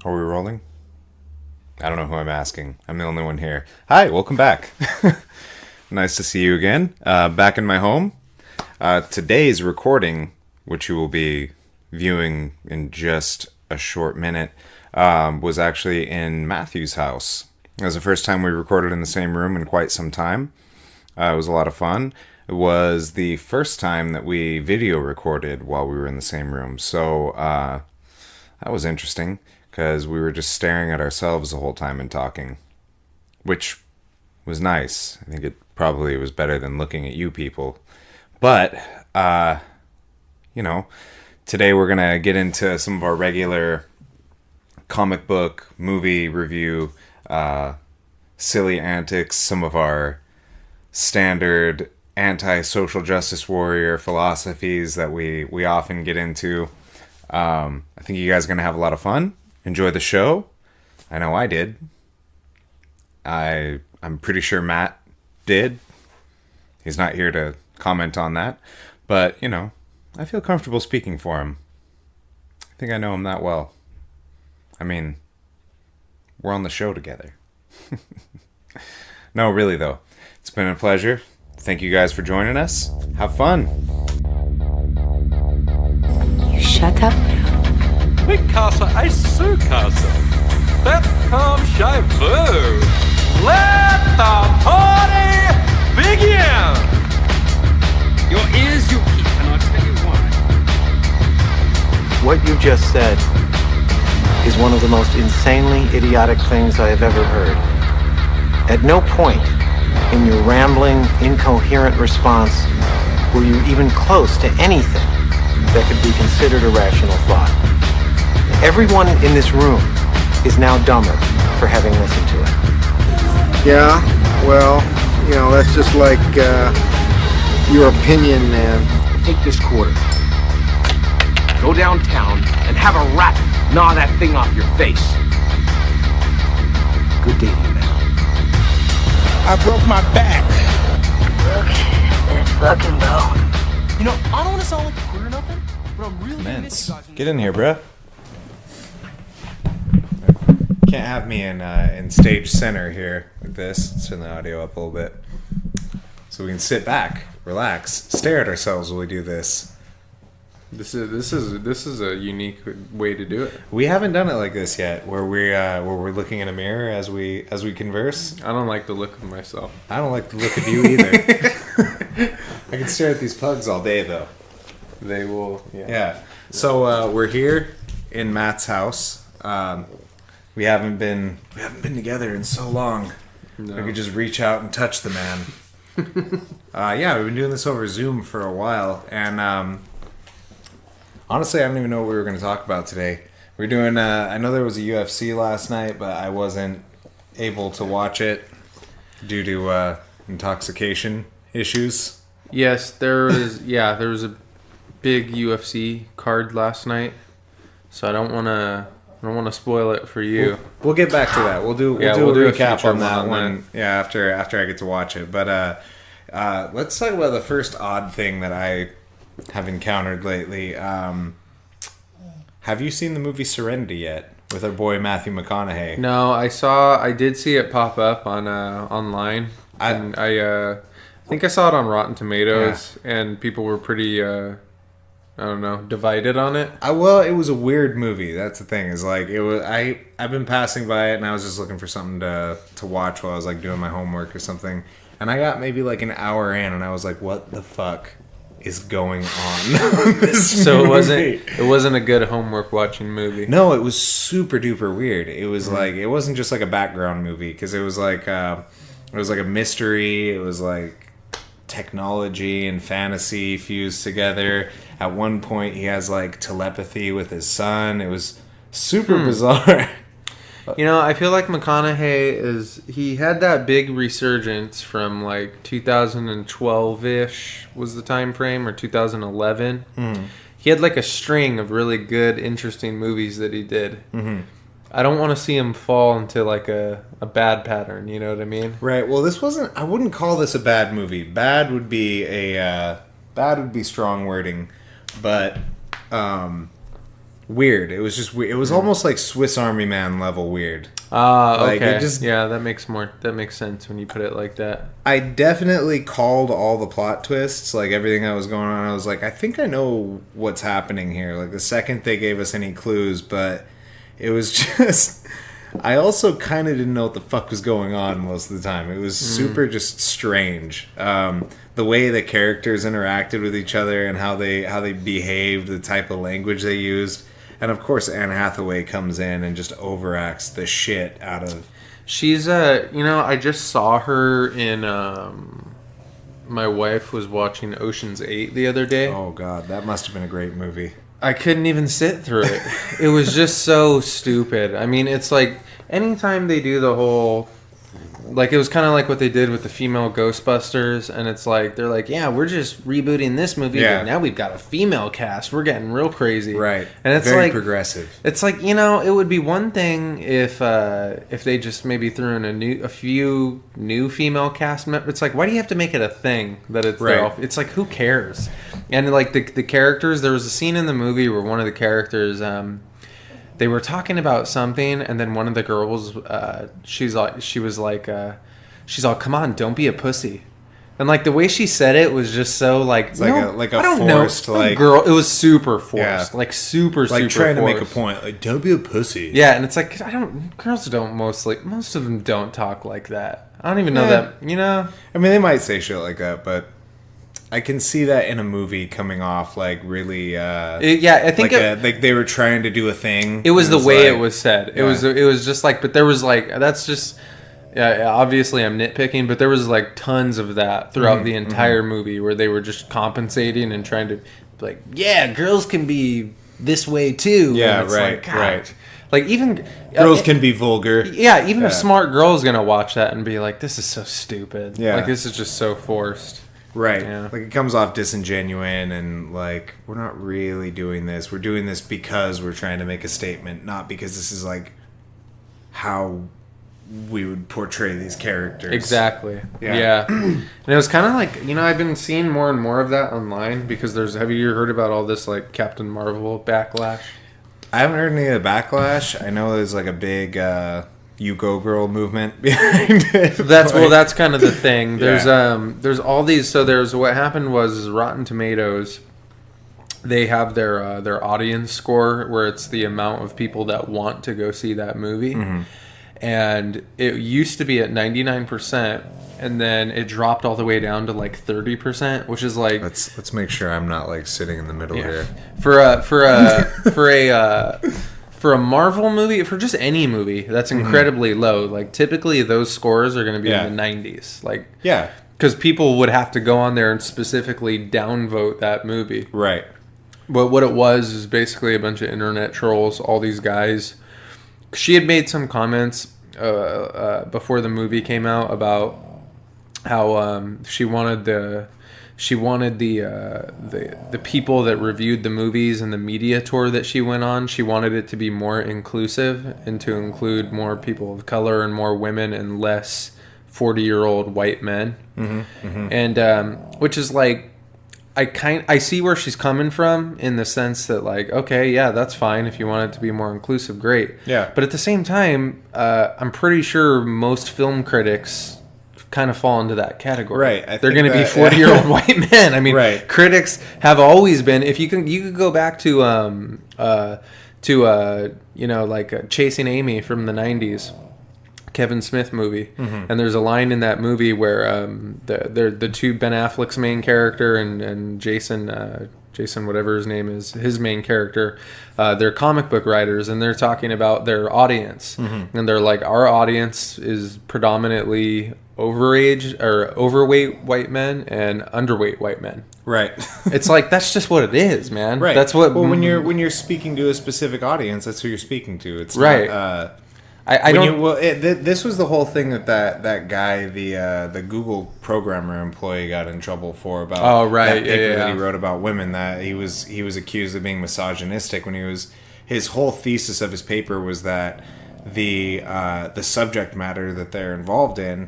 Are we rolling? I don't know who I'm asking. I'm the only one here. Hi, welcome back. Nice to see you again. Back in my home. Today's recording, which you will be viewing in just a short minute, was actually in Matthew's house. It was the first time we recorded in the same room in quite some time. It was a lot of fun. It was the first time that we video recorded while we were in the same room. So that was interesting because we were just staring at ourselves the whole time and talking, which was nice. I think it probably was better than looking at you people. But, today we're going to get into some of our regular comic book, movie review, silly antics, some of our standard anti-social justice warrior philosophies that we often get into. I think you guys are going to have a lot of fun. Enjoy the show. I know I did. I'm pretty sure Matt did. He's not here to comment on that. But, I feel comfortable speaking for him. I think I know him that well. I mean, we're on the show together. No, really though. It's been a pleasure. Thank you guys for joining us. Have fun. You shut up now. Picasso, I Picasso. That comes Schieffer. Let the party begin. Your ears you keep, and I'll tell you why. What you just said is one of the most insanely idiotic things I have ever heard. At no point in your rambling, incoherent response were you even close to anything that could be considered a rational thought. Everyone in this room is now dumber for having listened to it. Yeah, well, that's just like your opinion, man. Take this quarter. Go downtown and have a rat gnaw that thing off your face. Good day to you now. I broke my back. Look at that fucking bone. I don't want to sound like a queer or nothing, but I'm really Commence. Get in here, bruh. Can't have me in stage center here like this. Let's turn the audio up a little bit so we can sit back, relax, stare at ourselves while we do this. This is a unique way to do it. We haven't done it like this yet, where we're looking in a mirror as we converse. I don't like the look of myself. I don't like the look of you either. I can stare at these pugs all day though. They will. Yeah. So we're here in Matt's house. We haven't been together in so long. No. We could just reach out and touch the man. We've been doing this over Zoom for a while, and honestly, I don't even know what we were going to talk about today. We're doing. I know there was a UFC last night, but I wasn't able to watch it due to intoxication issues. Yes, there was. There was a big UFC card last night, so I don't want to spoil it for you. We'll get back to that. We'll do a recap on that one. That. Yeah, after I get to watch it. But let's talk about the first odd thing that I have encountered lately. Have you seen the movie Serenity yet with our boy Matthew McConaughey? No, I did see it pop up on online. I think I saw it on Rotten Tomatoes, and people were pretty divided on it. Well, it was a weird movie. That's the thing. Is like it was. I've been passing by it, and I was just looking for something to watch while I was like doing my homework or something. And I got maybe like an hour in, and I was like, "What the fuck is going on?" So it wasn't a good homework watching movie. No, it was super duper weird. It was like it wasn't just like a background movie because it was like a mystery. It was like technology and fantasy fused together. At one point, he has like telepathy with his son. It was super bizarre. I feel like McConaughey he had that big resurgence from like 2012-ish was the time frame, or 2011. He had like a string of really good, interesting movies that he did. Mm-hmm. I don't want to see him fall into like a bad pattern, you know what I mean? Right. Well, I wouldn't call this a bad movie. Bad would be strong wording, but weird. It was just weird. It was almost like Swiss Army Man level weird. Okay. Like, yeah, that makes sense when you put it like that. I definitely called all the plot twists, like everything that was going on. I was like, I think I know what's happening here. Like the second they gave us any clues, but it was just. I also kind of didn't know what the fuck was going on most of the time. It was super just strange. The way the characters interacted with each other and how they behaved, the type of language they used. And of course Anne Hathaway comes in and just overacts the shit out of... She's I just saw her in my wife was watching Ocean's 8 the other day. Oh god, that must have been a great movie. I couldn't even sit through it. It was just so stupid. I mean, it's like anytime they do the whole, like it was kind of like what they did with the female Ghostbusters, and it's like they're like, yeah, we're just rebooting this movie, but now we've got a female cast. We're getting real crazy, right? And it's very like progressive. It's like, it would be one thing if they just maybe threw in a few new female cast members. It's like, why do you have to make it a thing that it's right? It's like, who cares? And like the characters, there was a scene in the movie where one of the characters, they were talking about something, and then one of the girls, she was like, come on, don't be a pussy. And like the way she said it was just so like, it's like a forced like girl. It was super forced, like super trying forced. To make a point, like don't be a pussy. Yeah, and it's like girls don't most of them don't talk like that. I don't even know that. I mean, they might say shit like that, but I can see that in a movie coming off like really. I think like they were trying to do a thing. It was the way it was said. It was just like, but there was like that's just. Yeah, obviously I'm nitpicking, but there was like tons of that throughout the entire movie where they were just compensating and trying to, like, yeah, girls can be this way too. Yeah, and it's right, like, God. right. Like even girls can be vulgar. Yeah, even a smart girl's gonna watch that and be like, "This is so stupid." Yeah, like this is just so forced. Right. Yeah. Like it comes off disingenuine and like we're not really doing this. We're doing this because we're trying to make a statement, not because this is like how we would portray these characters. Exactly. Yeah. And it was kind of like, I've been seeing more and more of that online because have you heard about all this like Captain Marvel backlash? I haven't heard any of the backlash. I know there's like a big You Go Girl movement behind it. That's kind of the thing. There's all these, so there's what happened was Rotten Tomatoes, they have their audience score where it's the amount of people that want to go see that movie. Mm-hmm. And it used to be at 99%, and then it dropped all the way down to like 30%, which is like. Let's make sure I'm not like sitting in the middle here. For a Marvel movie, for just any movie, that's incredibly low. Like typically those scores are going to be in the 90s. Like because people would have to go on there and specifically downvote that movie. Right. But what it was is basically a bunch of internet trolls. All these guys. She had made some comments before the movie came out about how she wanted the people that reviewed the movies and the media tour that she went on. She wanted it to be more inclusive and to include more people of color and more women and less 40-year-old white men. Mm-hmm, mm-hmm. And which is like. I see where she's coming from in the sense that like, okay, yeah, that's fine. If you want it to be more inclusive, great. Yeah. But at the same time, I'm pretty sure most film critics kind of fall into that category. Right. They're going to be 40-year-old white men. I mean, critics have always been, if you could go back to like Chasing Amy from the 90s. Kevin Smith movie, and there's a line in that movie where the two Ben Affleck's main character and Jason whatever his name is, his main character, they're comic book writers, and they're talking about their audience, and they're like, our audience is predominantly overweight white men and underweight white men. Right. It's like that's just what it is, man. Right. That's what. Well, when you're speaking to a specific audience, that's who you're speaking to. It's right. Not, I don't. This was the whole thing that guy, the Google programmer employee, got in trouble for about. Oh right, that paper that he wrote about women, that he was accused of being misogynistic when his whole thesis of his paper was that the subject matter that they're involved in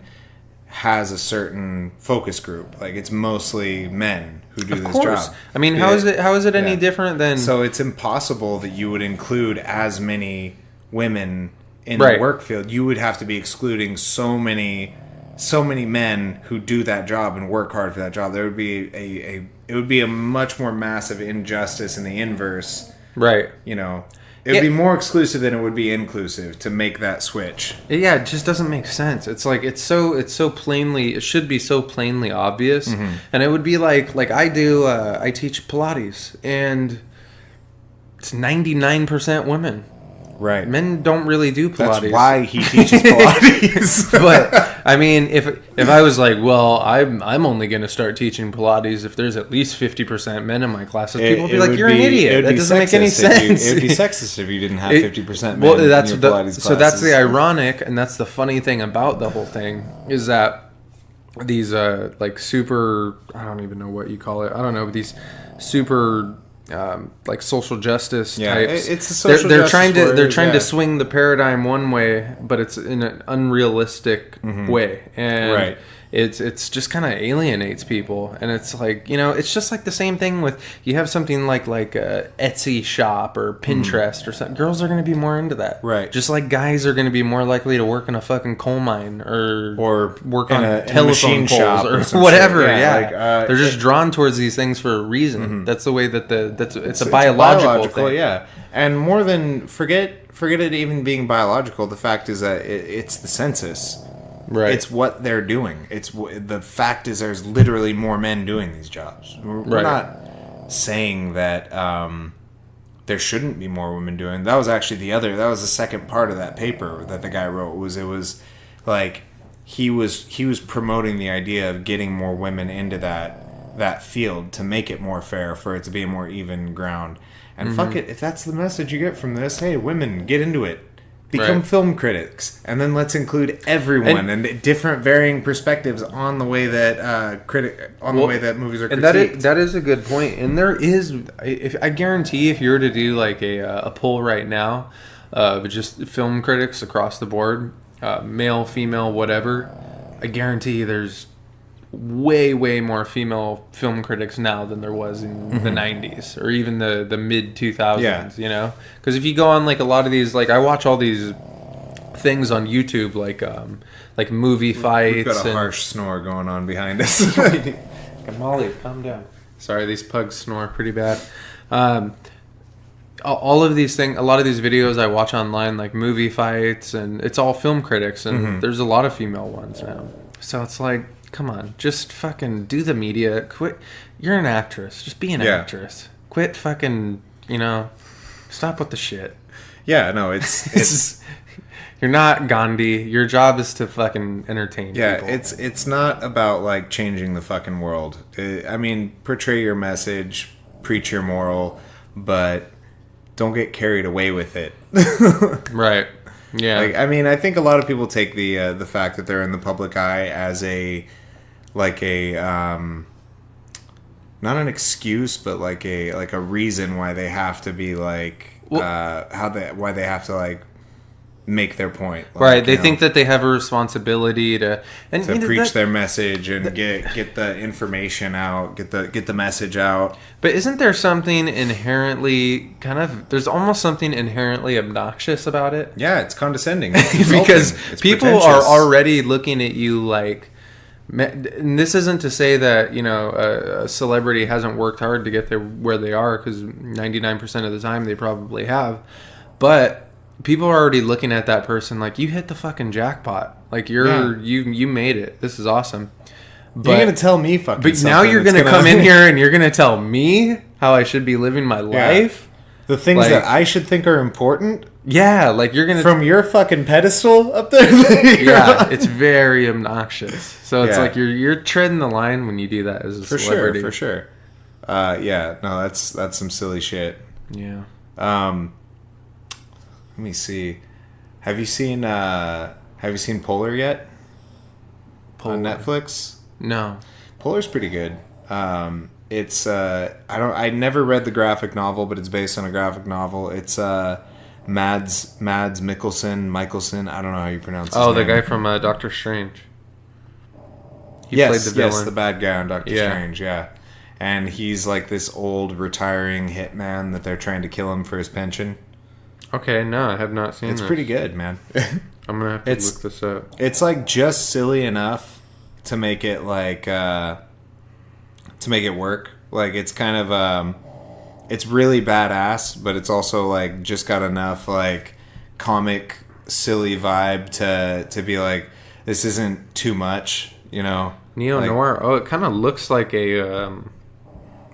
has a certain focus group. Like, it's mostly men who do this course. job. I mean, how is it any different than... So it's impossible that you would include as many women in the work field. You would have to be excluding so many men who do that job and work hard for that job. There would be it would be a much more massive injustice in the inverse. Right. You know, it would be more exclusive than it would be inclusive to make that switch. Yeah, it just doesn't make sense. It's like it should be so plainly obvious. And it would be like I teach Pilates, and it's 99% women. Right. Men don't really do Pilates. That's why he teaches Pilates. But I mean, if I was like, well, I'm only going to start teaching Pilates if there's at least 50% men in my classes, people would be like, you're an idiot. That doesn't make any sense. It would be sexist if you didn't have 50% men in your Pilates classes. So that's the ironic, and that's the funny thing about the whole thing, is that these like super, I don't even know what you call it. I don't know, these super like social justice types. It's a social they're justice they're trying to swing the paradigm one way, but it's in an unrealistic way, and it's just kind of alienates people. And it's like, you know, it's just like the same thing with, you have something like a Etsy shop or Pinterest or something. Girls are going to be more into that, right? Just like guys are going to be more likely to work in a fucking coal mine or work on a telephone shop poles or whatever. Like, they're just drawn towards these things for a reason. That's the way that it's a biological thing. Yeah, and more than forget it even being biological. The fact is that it's the census. Right. It's what they're doing. The fact is there's literally more men doing these jobs. We're not saying that there shouldn't be more women doing. That was actually that was the second part of that paper that the guy wrote. It was like he was promoting the idea of getting more women into that field to make it more fair, for it to be a more even ground. And fuck it, if that's the message you get from this, hey, women, get into it. Become film critics, and then let's include everyone and different varying perspectives on the way that the way that movies are critiqued. And that is a good point. And there is, I guarantee, if you were to do like a poll right now, just film critics across the board, male, female, whatever, I guarantee there's way more female film critics now than there was in the 90s or even the mid 2000s, you know, because if you go on like a lot of these, like I watch all these things on YouTube, like movie fights. We've got a harsh snore going on behind us. Molly, calm down. Sorry, these pugs snore pretty bad. All of these things, a lot of these videos I watch online, like movie fights, and it's all film critics, and there's a lot of female ones now. So it's like, come on, just fucking do the media. Quit. You're an actress. Just be an actress. Quit fucking, you know, stop with the shit. Yeah, no, it's you're not Gandhi. Your job is to fucking entertain people. Yeah, it's not about like changing the fucking world. I mean, portray your message, preach your moral, but don't get carried away with it. Right. Yeah. Like, I mean, I think a lot of people take the fact that they're in the public eye as not an excuse, but like a reason why they have to be like why they have to like make their point. Like, right. They think that they have a responsibility to preach their message and get the information out, get the message out. But isn't there something inherently there's almost something inherently obnoxious about it? Yeah, it's condescending. Because people are already looking at you like, and this isn't to say that, you know, a celebrity hasn't worked hard to get there where they are, because 99% of the time they probably have, but people are already looking at that person like, you hit the fucking jackpot, like you made it, this is awesome. But you're gonna tell me fucking but now you're gonna come in here and you're gonna tell me how I should be living my life, the things like, that I should think are important. Yeah, like you're gonna from your fucking pedestal up there. Yeah, it's very obnoxious. So it's like you're treading the line when you do that as a celebrity. For sure. Yeah, no, that's some silly shit. Yeah. Let me see. Have you seen Polar yet? On Netflix? No. Polar's pretty good. It's I never read the graphic novel, but it's based on a graphic novel. It's Mads Mikkelsen. I don't know how you pronounce his name. The guy from Doctor Strange. He played the villain. Yes, the bad guy on Doctor Strange, yeah. And he's like this old retiring hitman that they're trying to kill him for his pension. Okay, no, I have not seen It's this. pretty good, man. I'm gonna have to look this up. It's like just silly enough to make it like to make it work. Like it's kind of it's really badass, but it's also like just got enough like comic silly vibe to be like, this isn't too much, you know. Neo noir. Oh, it kind of looks like a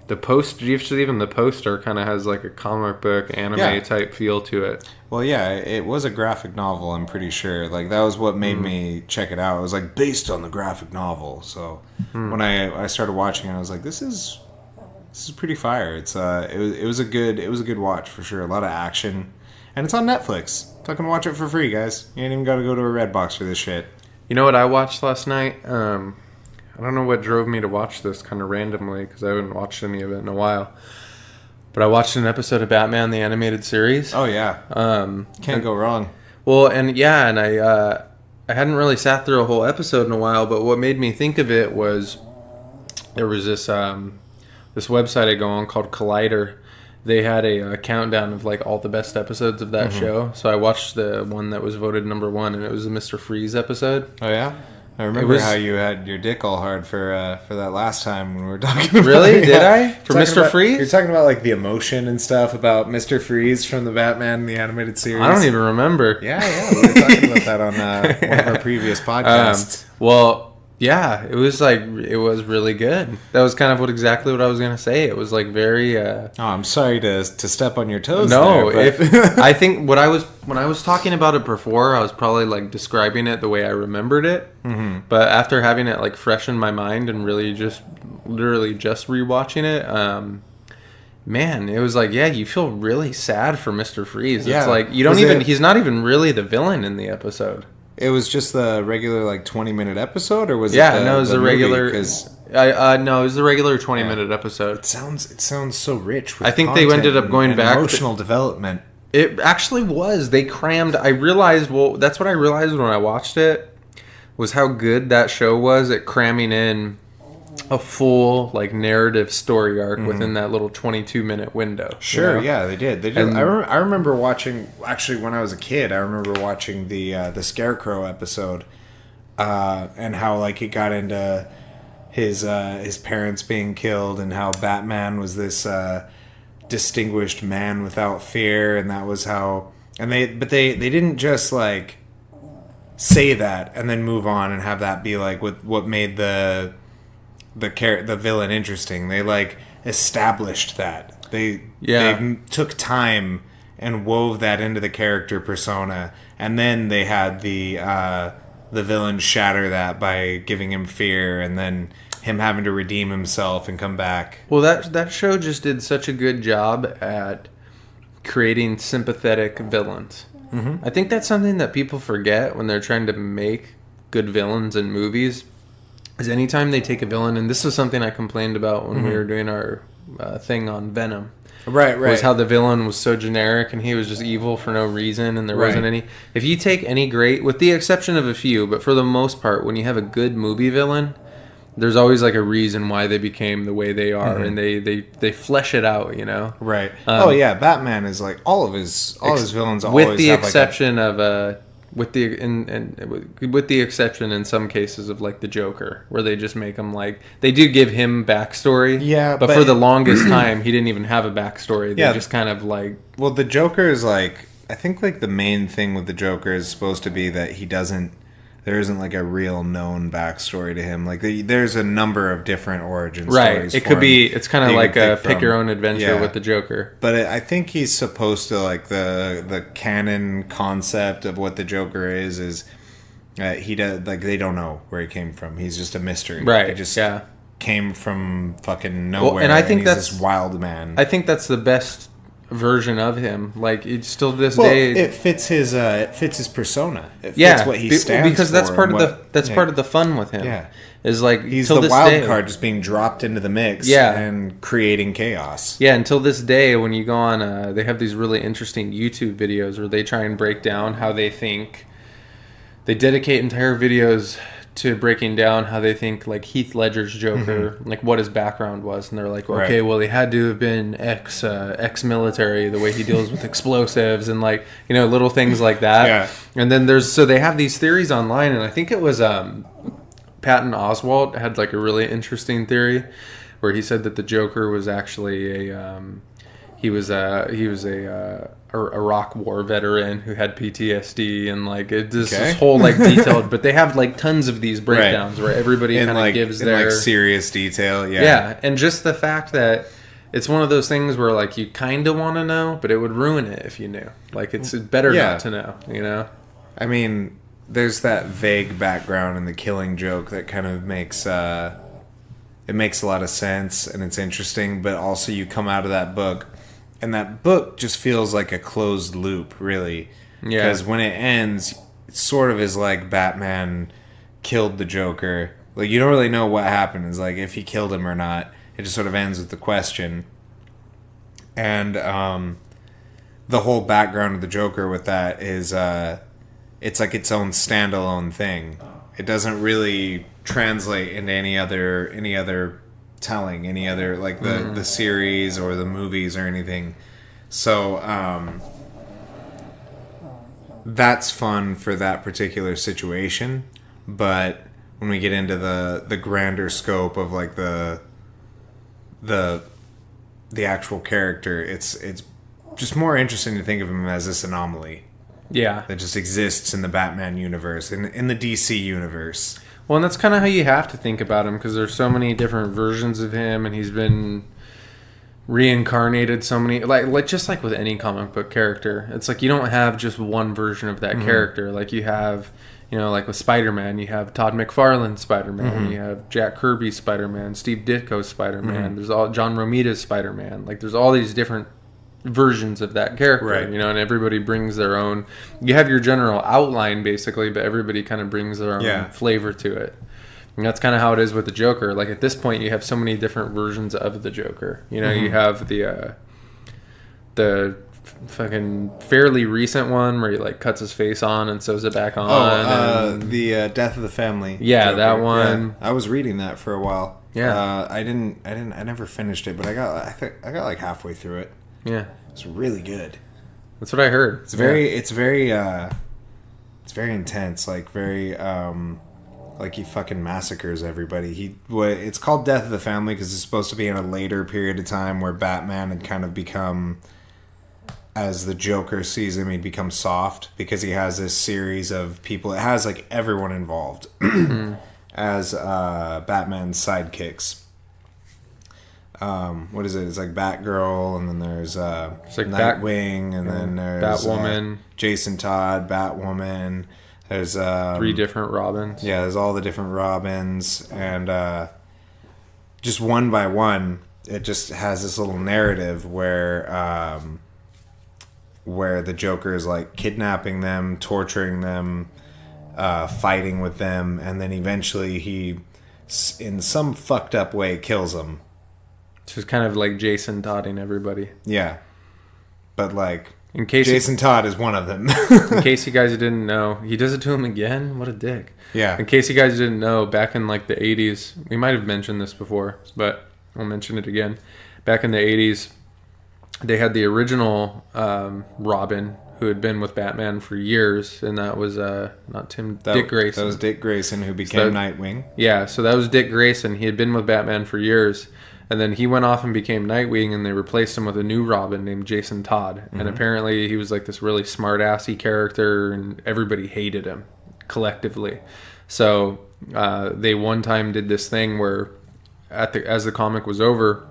the post. Even the poster kind of has like a comic book anime type feel to it. Well, yeah, it was a graphic novel. I'm pretty sure. Like that was what made me check it out. It was like based on the graphic novel. So when I started watching it, I was like, this is pretty fire. It's it was a good watch for sure. A lot of action, and it's on Netflix. Fucking watch it for free, guys. You ain't even got to go to a Redbox for this shit. You know what I watched last night? I don't know what drove me to watch this kind of randomly because I haven't watched any of it in a while. But I watched an episode of Batman the Animated Series. Oh yeah, can't go wrong. Well, and I hadn't really sat through a whole episode in a while. But what made me think of it was there was this this website I go on called Collider. They had a countdown of like all the best episodes of that show. So I watched the one that was voted number 1, and it was the Mr. Freeze episode. Oh yeah. I remember how you had your dick all hard for that last time when we were talking about Really? Did I? For Mr. Freeze? You're talking about like the emotion and stuff about Mr. Freeze from the Batman the Animated Series. I don't even remember. Yeah, we were talking about that on one of our previous podcasts. Well, yeah, it was really good. That was kind of exactly what I was gonna say. It was like very. I'm sorry to step on your toes. No, there, but I think when I was talking about it before, I was probably like describing it the way I remembered it. Mm-hmm. But after having it like fresh in my mind and literally just rewatching it, man, it was like, yeah, you feel really sad for Mr. Freeze. Yeah. It's like he's not even really the villain in the episode. It was just the regular like 20-minute episode, or was it? No, it was the regular. No, it was the regular 20-minute episode. It sounds so rich. With I think they ended up going back. Emotional development. It actually was. They crammed. I realized. Well, that's what I realized when I watched it, was how good that show was at cramming in a full like narrative story arc within that little 22-minute window. Sure, you know? Yeah, they did. And I remember watching, actually when I was a kid, I remember watching the Scarecrow episode, and how like he got into his parents being killed, and how Batman was this distinguished man without fear, and that was how. And they didn't just like say that and then move on and have that be like what made the villain interesting. They like established that they took time and wove that into the character persona, and then they had the villain shatter that by giving him fear, and then him having to redeem himself and come back. Well, that show just did such a good job at creating sympathetic villains. I think that's something that people forget when they're trying to make good villains in movies. Is anytime they take a villain, and this is something I complained about when we were doing our thing on Venom. Right. Was how the villain was so generic and he was just evil for no reason, and there wasn't any. If you take any great, with the exception of a few, but for the most part, when you have a good movie villain, there's always like a reason why they became the way they are, and they flesh it out, you know. Right. Batman is like all his villains always with the have exception of with the exception in some cases of like the Joker, where they just make him like, they do give him backstory. Yeah, but for the longest time he didn't even have a backstory. They just kind of like. Well, the Joker is like, I think like the main thing with the Joker is supposed to be that there isn't like a real known backstory to him. Like there's a number of different origin stories. It could be. It's kind of like a pick your own adventure with the Joker. But I think he's supposed to, like, the canon concept of what the Joker is he does, like, they don't know where he came from. He's just a mystery. Right. He just came from fucking nowhere. Well, and I think he's this wild man. I think that's the best version of him. Like, it's still this day. It fits his persona. It fits what he stands because for. That's part of part of the fun with him. Yeah. Is like, he's the wild card just being dropped into the mix and creating chaos. Yeah, until this day, when you go on, they have these really interesting YouTube videos where they try and break down how they think. They dedicate entire videos to breaking down how they think like Heath Ledger's Joker, like what his background was, and they're like, okay, well, he had to have been ex-military, the way he deals with explosives and like, you know, little things like that. Yeah. And then so they have these theories online, and I think it was Patton Oswalt had like a really interesting theory where he said that the Joker was actually he was a Iraq war veteran who had PTSD, and like this whole like detailed, but they have like tons of these breakdowns where everybody kind of like, gives in their like serious detail. Yeah, and just the fact that it's one of those things where like you kind of want to know, but it would ruin it if you knew. Like it's better not to know, you know? I mean, there's that vague background in the Killing Joke that kind of makes it makes a lot of sense and it's interesting, but also you come out of that book and that book just feels like a closed loop, really. Yeah. Because when it ends, it sort of is like Batman killed the Joker. Like, you don't really know what happened. It's like if he killed him or not. It just sort of ends with the question. And the whole background of the Joker with that is it's like its own standalone thing. It doesn't really translate into any other telling, any other like the series or the movies or anything. So that's fun for that particular situation, but when we get into the grander scope of like the actual character, it's just more interesting to think of him as this anomaly. Yeah. That just exists in the Batman universe, in the DC universe. Well, and that's kind of how you have to think about him, because there's so many different versions of him, and he's been reincarnated so many, like just like with any comic book character, it's like you don't have just one version of that character. Like you have, you know, like with Spider-Man, you have Todd McFarlane's Spider-Man, you have Jack Kirby's Spider-Man, Steve Ditko's Spider-Man, there's all John Romita's Spider-Man. Like there's all these different versions of that character, right? You know, and everybody brings their own. You have your general outline basically, but everybody kind of brings their own flavor to it. And that's kind of how it is with the Joker. Like at this point, you have so many different versions of the Joker. You know, you have the fucking fairly recent one where he like cuts his face on and sews it back on. The Death of the Family. Yeah, Joker. that one. Yeah. I was reading that for a while. Yeah. I never finished it, but I got like halfway through it. Yeah. It's really good. That's what I heard. It's very intense, like very like he fucking massacres everybody. It's called Death of the Family because it's supposed to be in a later period of time where Batman had kind of become, as the Joker sees him, he'd become soft because he has this series of people. It has like everyone involved as Batman's sidekicks. What is it? It's like Batgirl, and then there's like Nightwing, and then there's Batwoman, Jason Todd, Batwoman. There's 3 different Robins. Yeah, there's all the different Robins, and just one by one, it just has this little narrative where the Joker is like kidnapping them, torturing them, fighting with them, and then eventually he, in some fucked up way, kills them. So it's kind of like Jason Todding everybody. Yeah. But like, in case Jason Todd is one of them. In case you guys didn't know, he does it to him again? What a dick. Yeah. In case you guys didn't know, back in like the 80s, we might have mentioned this before, but I'll mention it again. Back in the 80s, they had the original Robin, who had been with Batman for years, and that was Dick Grayson. That was Dick Grayson, who became Nightwing. Yeah, so that was Dick Grayson. He had been with Batman for years, and then he went off and became Nightwing, and they replaced him with a new Robin named Jason Todd. And apparently he was like this really smart-assy character, and everybody hated him collectively. So they one time did this thing where as the comic was over,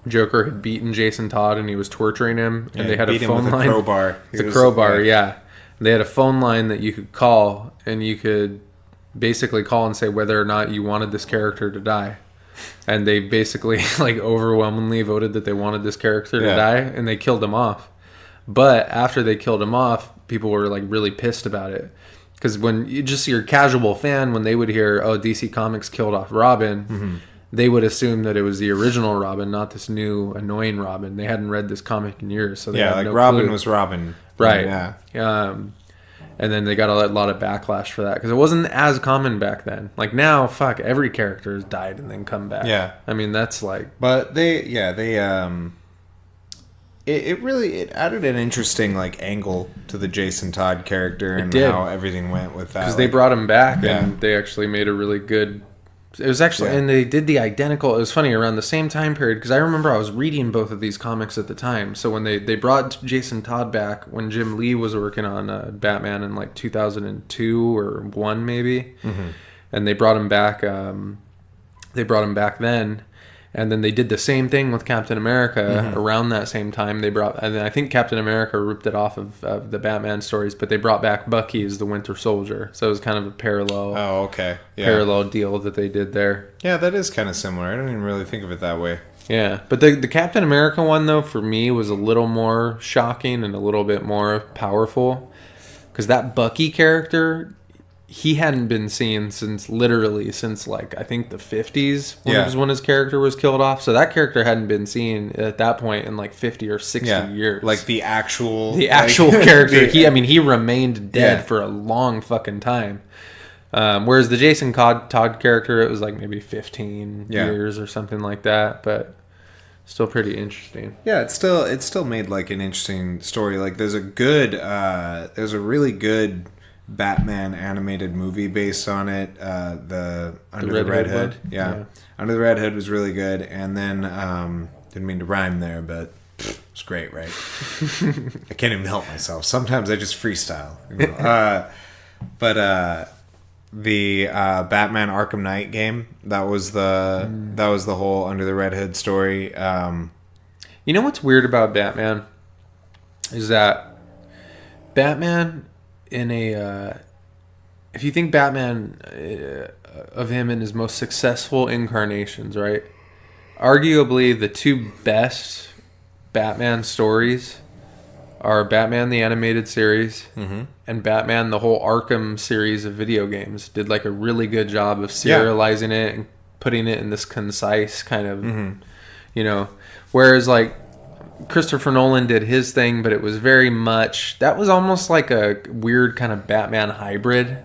Joker had beaten Jason Todd and he was torturing him, and they had a phone line. Crowbar. The crowbar, yeah. They had a phone line that you could call, and you could basically call and say whether or not you wanted this character to die. And they basically like overwhelmingly voted that they wanted this character to die, and they killed him off. But after they killed him off, people were like really pissed about it, because when your casual fan, when they would hear, oh, DC Comics killed off Robin, they would assume that it was the original Robin, not this new annoying Robin. They hadn't read this comic in years, so they had like no Robin clue. was Robin, right? Yeah. And then they got a lot of backlash for that because it wasn't as common back then. Like now, fuck, every character has died and then come back. Yeah. I mean, that's like... But it really added an interesting like angle to the Jason Todd character and how everything went with that. Because they brought him back and they actually made a really good... It was actually... And they did the identical... It was funny, around the same time period, because I remember I was reading both of these comics at the time. So when they brought Jason Todd back, when Jim Lee was working on Batman in like 2002 or 1 maybe, and they brought him back then, and then they did the same thing with Captain America around that same time. They brought... And I think Captain America ripped it off of the Batman stories, but they brought back Bucky as the Winter Soldier. So it was kind of a parallel... Oh, okay. Yeah. Parallel deal that they did there. Yeah, that is kind of similar. I don't even really think of it that way. Yeah, but the Captain America one, though, for me, was a little more shocking and a little bit more powerful. Because that Bucky character... He hadn't been seen since like I think the 50s when his character was killed off. So that character hadn't been seen at that point in like 50 or 60 years. Like the actual character. He remained dead for a long fucking time. Whereas the Jason Todd character, it was like maybe 15 years or something like that. But still pretty interesting. Yeah, it still made like an interesting story. Like there's a really good Batman animated movie based on it, the Under the Red Hood. Yeah. Under the Red Hood was really good, and then didn't mean to rhyme there, but it's great, right? I can't even help myself. Sometimes I just freestyle. You know? But the Batman Arkham Knight game, that was the whole Under the Red Hood story. You know what's weird about Batman is that Batman if you think Batman of him in his most successful incarnations, right? Arguably the two best Batman stories are Batman the Animated Series and Batman the whole Arkham series of video games. Did like a really good job of serializing it and putting it in this concise kind of, whereas like Christopher Nolan did his thing, but it was very much... That was almost like a weird kind of Batman hybrid.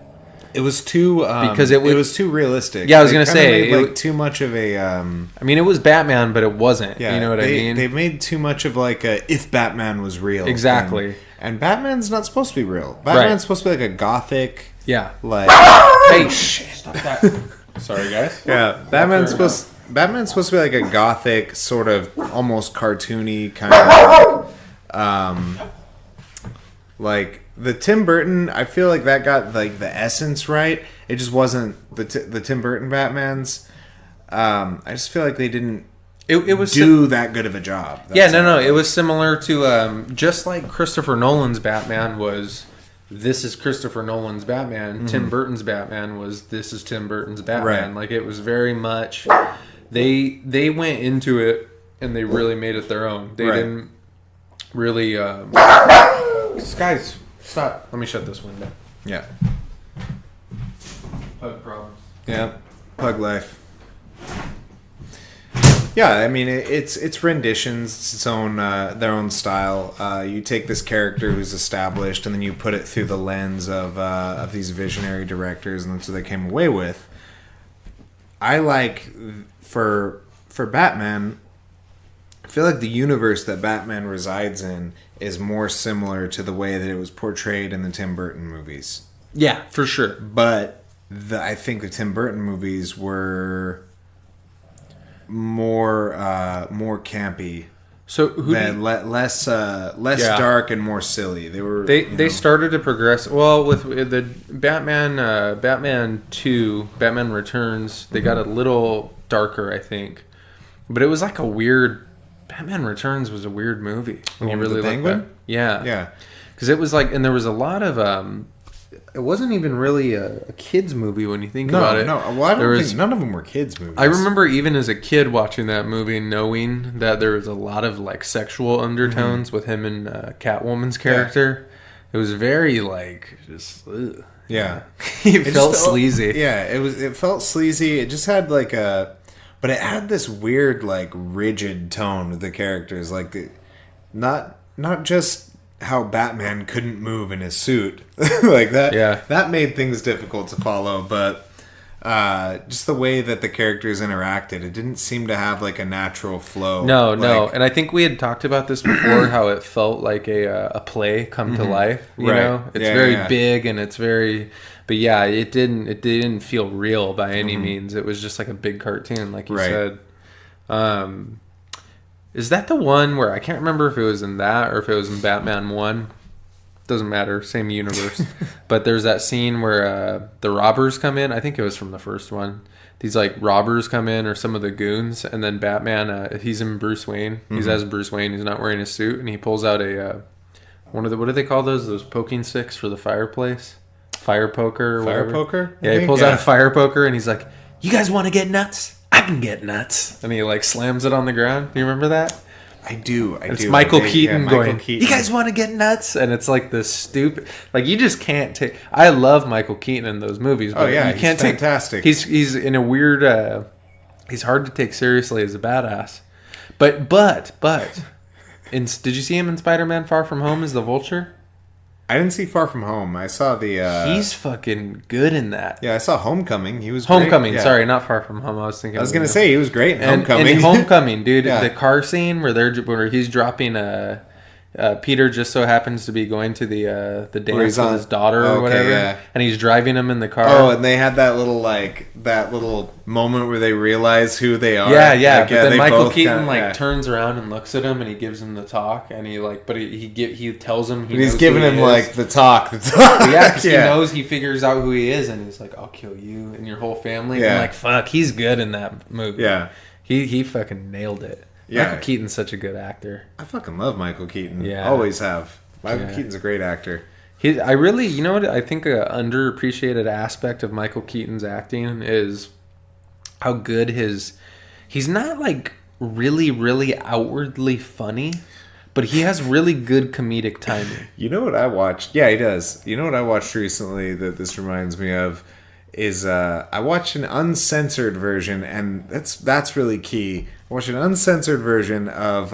It was too... because it was too realistic. Yeah, I was going to say... Made, too much of a... it was Batman, but it wasn't. Yeah, you know what I mean? They made too much of like a if Batman was real. Exactly. And Batman's not supposed to be real. Batman's supposed to be like a gothic... Yeah. Like... Hey, shit, stop that. Sorry, guys. Yeah, Batman's supposed to be like a gothic, sort of almost cartoony kind of like the Tim Burton. I feel like that got like the essence right. It just wasn't the Tim Burton Batmans. I just feel like they didn't do that good of a job. It was similar to just like Christopher Nolan's Batman was. This is Christopher Nolan's Batman. Tim Burton's Batman was this is Tim Burton's Batman. Right. Like it was very much they went into it and they really made it their own. They didn't really guys, stop. Let me shut this window. Yeah. Pug problems. Yeah. Pug life. Yeah, I mean it's renditions, it's its own their own style. You take this character who's established, and then you put it through the lens of these visionary directors, and that's what they came away with. I like for Batman, I feel like the universe that Batman resides in is more similar to the way that it was portrayed in the Tim Burton movies. Yeah, for sure. But I think the Tim Burton movies were more campy, so less dark and more silly. They started to progress well with the Batman 2, Batman Returns. They got a little darker, I think, but it was like a weird. Batman Returns was a weird movie when you really look back. Yeah, because it was like, and there was a lot of it wasn't even really a kids movie when you think about it. No, well, I don't think none of them were kids movies. I remember even as a kid watching that movie, knowing that there was a lot of like sexual undertones with him and Catwoman's character. Yeah. It was very like just yeah. it felt sleazy. Yeah, it felt sleazy. It just had like but it had this weird like rigid tone with the characters, like not just how Batman couldn't move in his suit like that. Yeah. That made things difficult to follow, but just the way that the characters interacted, it didn't seem to have like a natural flow. No, like, and I think we had talked about this before, how it felt like a play come to life. You Right. know, it's very big and it's very, but yeah, it didn't feel real by any means. It was just like a big cartoon, like you said. Is that the one where I can't remember if it was in that or if it was in Batman 1? Doesn't matter, same universe. But there's that scene where the robbers come in. I think it was from the first one. These like robbers come in, or some of the goons, and then Batman, he's in Bruce Wayne. He's as Bruce Wayne. He's not wearing a suit, and he pulls out a one of the, what do they call those? Those poking sticks for the fireplace, fire poker. Or Fire whatever. poker? Yeah, he pulls out a fire poker, and he's like, "You guys want to get nuts? I can get nuts." And he like slams it on the ground. Do you remember that? I do. It's Michael Keaton going, Keaton. "You guys want to get nuts?" And it's like this stupid, like you just can't take. I love Michael Keaton in those movies. But you can't he's fantastic. He's in a weird. He's hard to take seriously as a badass. But did you see him in Spider-Man: Far From Home as the Vulture? I didn't see Far From Home. I saw the... He's fucking good in that. Yeah, I saw Homecoming. He was Homecoming, great. Yeah. sorry, not Far From Home. I was thinking... I was going to say, he was great in and Homecoming. In Homecoming, dude, Yeah. the car scene where he's dropping Peter just so happens to be going to the dance with his daughter or whatever, yeah. and he's driving him in the car. Oh, and they had that little moment where they realize who they are. Yeah. Like, but then they Michael both Keaton kinda, turns around and looks at him, and he gives him the talk, and he tells him he's knows giving who he him is. like the talk. Yeah, because he knows, he figures out who he is, and he's like, "I'll kill you and your whole family." Yeah. I'm like, fuck, he's good in that movie. Yeah. He fucking nailed it. Yeah. Michael Keaton's such a good actor. I fucking love Michael Keaton. Yeah. Always have. Michael Yeah. Keaton's a great actor. I really, you know what, I think an underappreciated aspect of Michael Keaton's acting is how good he's not like really, really outwardly funny, but he has really good comedic timing. You know what I watched? Yeah, he does. You know what I watched recently that this reminds me of is I watched an uncensored version, and that's really key. I watched an uncensored version of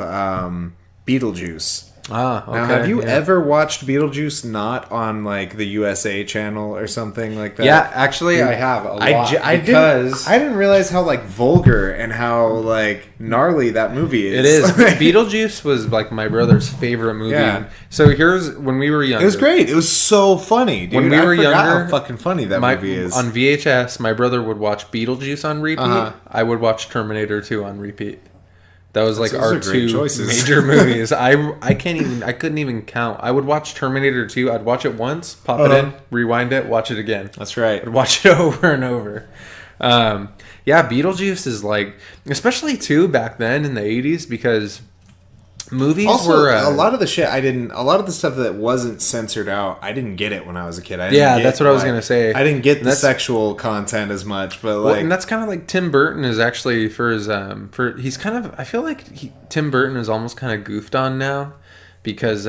Beetlejuice. Ah, okay. Now, have you ever watched Beetlejuice not on like the USA channel or something like that? Yeah, actually, I have a lot. I didn't realize how like vulgar and how like gnarly that movie is. It is. Beetlejuice was like my brother's favorite movie. Yeah. So here's when we were younger. It was great. It was so funny, dude. When we were I forgot younger, how fucking funny that movie is. On VHS, my brother would watch Beetlejuice on repeat. Uh-huh. I would watch Terminator 2 on repeat. That was like Those our are great two choices. major movies. I couldn't even count. I would watch Terminator 2. I'd watch it once, pop it in, rewind it, watch it again. That's right. I'd watch it over and over. Yeah, Beetlejuice is like, especially too back then in the 80s, because movies Also, were a lot of the shit a lot of the stuff that wasn't censored out, I didn't get it when I was a kid. I didn't Yeah, get, that's what I was like, gonna say. I didn't get the That's- sexual content as much, but Well, like, and that's kind of like Tim Burton is actually for his he's kind of, I feel like Tim Burton is almost kind of goofed on now, because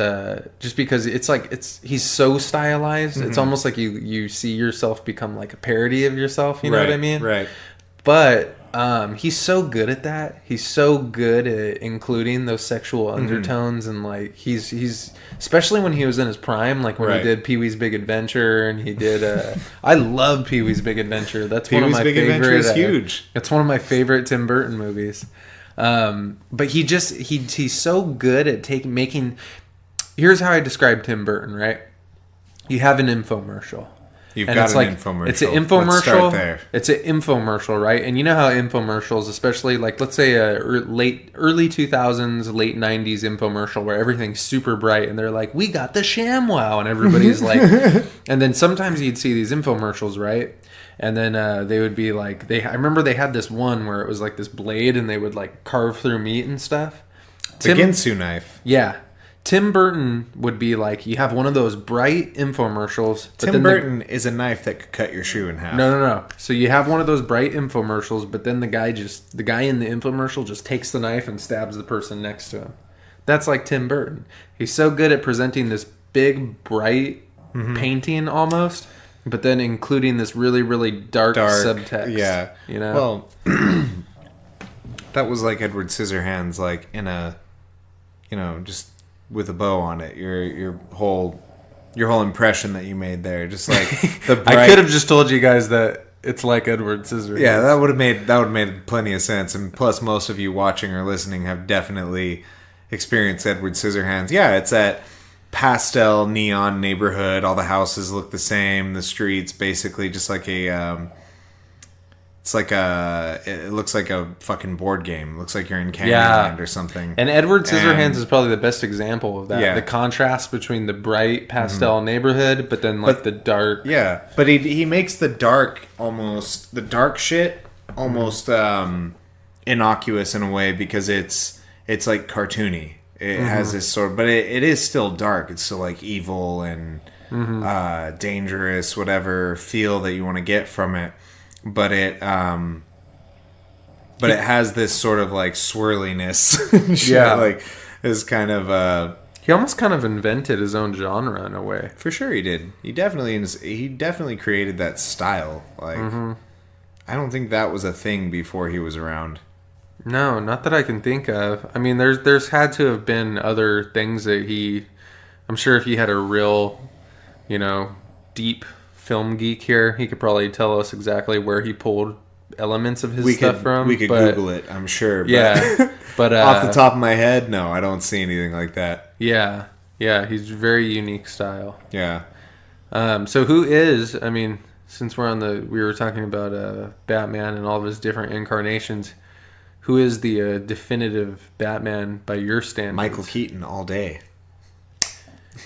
just because he's so stylized, it's almost like you see yourself become like a parody of yourself. You know what I mean? Right. But he's so good at that. He's so good at including those sexual undertones, and like he's especially when he was in his prime, like when he did Pee-wee's Big Adventure, and he did. I love Pee-wee's Big Adventure. That's one of my Big favorite. Adventure is huge. It's one of my favorite Tim Burton movies. But he's so good at making. Here's how I describe Tim Burton. Right, you have an infomercial. You've And got it's an like, infomercial. It's an Let's infomercial. start there. It's an infomercial, right? And you know how infomercials, especially like let's say early 2000s, late 90s infomercial where everything's super bright and they're like, "We got the ShamWow," and everybody's like, and then sometimes you'd see these infomercials, right? And then they would be like, I remember they had this one where it was like this blade and they would like carve through meat and stuff. The Ginsu knife. Yeah. Tim Burton would be like, you have one of those bright infomercials. But Tim Burton is a knife that could cut your shoe in half. No. So you have one of those bright infomercials, but then the guy in the infomercial just takes the knife and stabs the person next to him. That's like Tim Burton. He's so good at presenting this big, bright painting almost, but then including this really, really dark subtext. Yeah. You know? Well, that was like Edward Scissorhands, like in a, just with a bow on it. Your whole impression that you made there, just like the bright... I could have just told you guys that it's like Edward Scissorhands. Yeah, that would have made plenty of sense. And plus, most of you watching or listening have definitely experienced Edward Scissorhands. Yeah, it's that pastel neon neighborhood. All the houses look the same. The streets basically just like a. It looks like a fucking board game. It looks like you're in Candyland or something. And Edward Scissorhands is probably the best example of that. Yeah. The contrast between the bright pastel neighborhood, but then the dark. Yeah, but he makes the dark shit almost innocuous in a way, because it's like cartoony. It has this sort of, but it is still dark. It's still like evil and dangerous, whatever feel that you want to get from it. But it has this sort of like swirliness. Yeah, like is kind of he almost kind of invented his own genre in a way. For sure he did. He definitely created that style. Like I don't think that was a thing before he was around. No, not that I can think of. I mean, there's had to have been other things that I'm sure if he had a real, deep film geek here, he could probably tell us exactly where he pulled elements of his stuff from. We could Google it, I'm sure. But yeah, but off the top of my head, no, I don't see anything like that. Yeah, he's very unique style. Yeah. So who is? I mean, since we were talking about Batman and all of his different incarnations, who is the definitive Batman by your standards? Michael Keaton all day.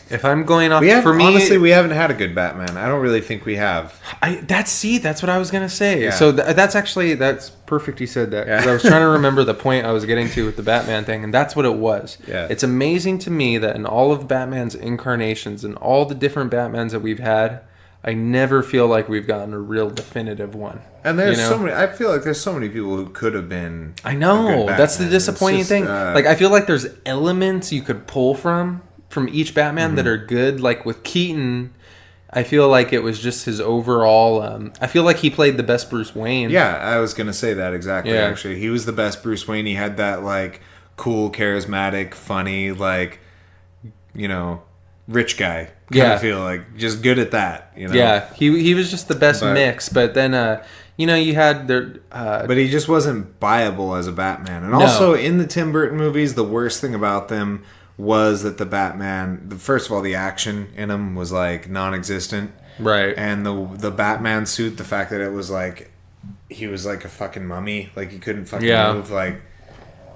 If I'm going off, honestly, we haven't had a good Batman. I don't really think we have. That's what I was gonna say. Yeah. So that's perfect. You said that, because I was trying to remember the point I was getting to with the Batman thing, and that's what it was. Yeah. It's amazing to me that in all of Batman's incarnations and all the different Batmans that we've had, I never feel like we've gotten a real definitive one. And there's so many. I feel like there's so many people who could have been. I know, that's the disappointing thing. Like, I feel like there's elements you could pull from each Batman that are good. Like with Keaton, I feel like it was just his overall. I feel like he played the best Bruce Wayne. Yeah, I was gonna say that exactly. Yeah. Actually, he was the best Bruce Wayne. He had that like cool, charismatic, funny, like rich guy kind of feel, like just good at that. Yeah, he was just the best mix. But then you had there. But he just wasn't buyable as a Batman. And also in the Tim Burton movies, the worst thing about them was that the Batman, first of all, the action in him was like non-existent, right? And the Batman suit, the fact that it was like he was like a fucking mummy, like he couldn't fucking move. Like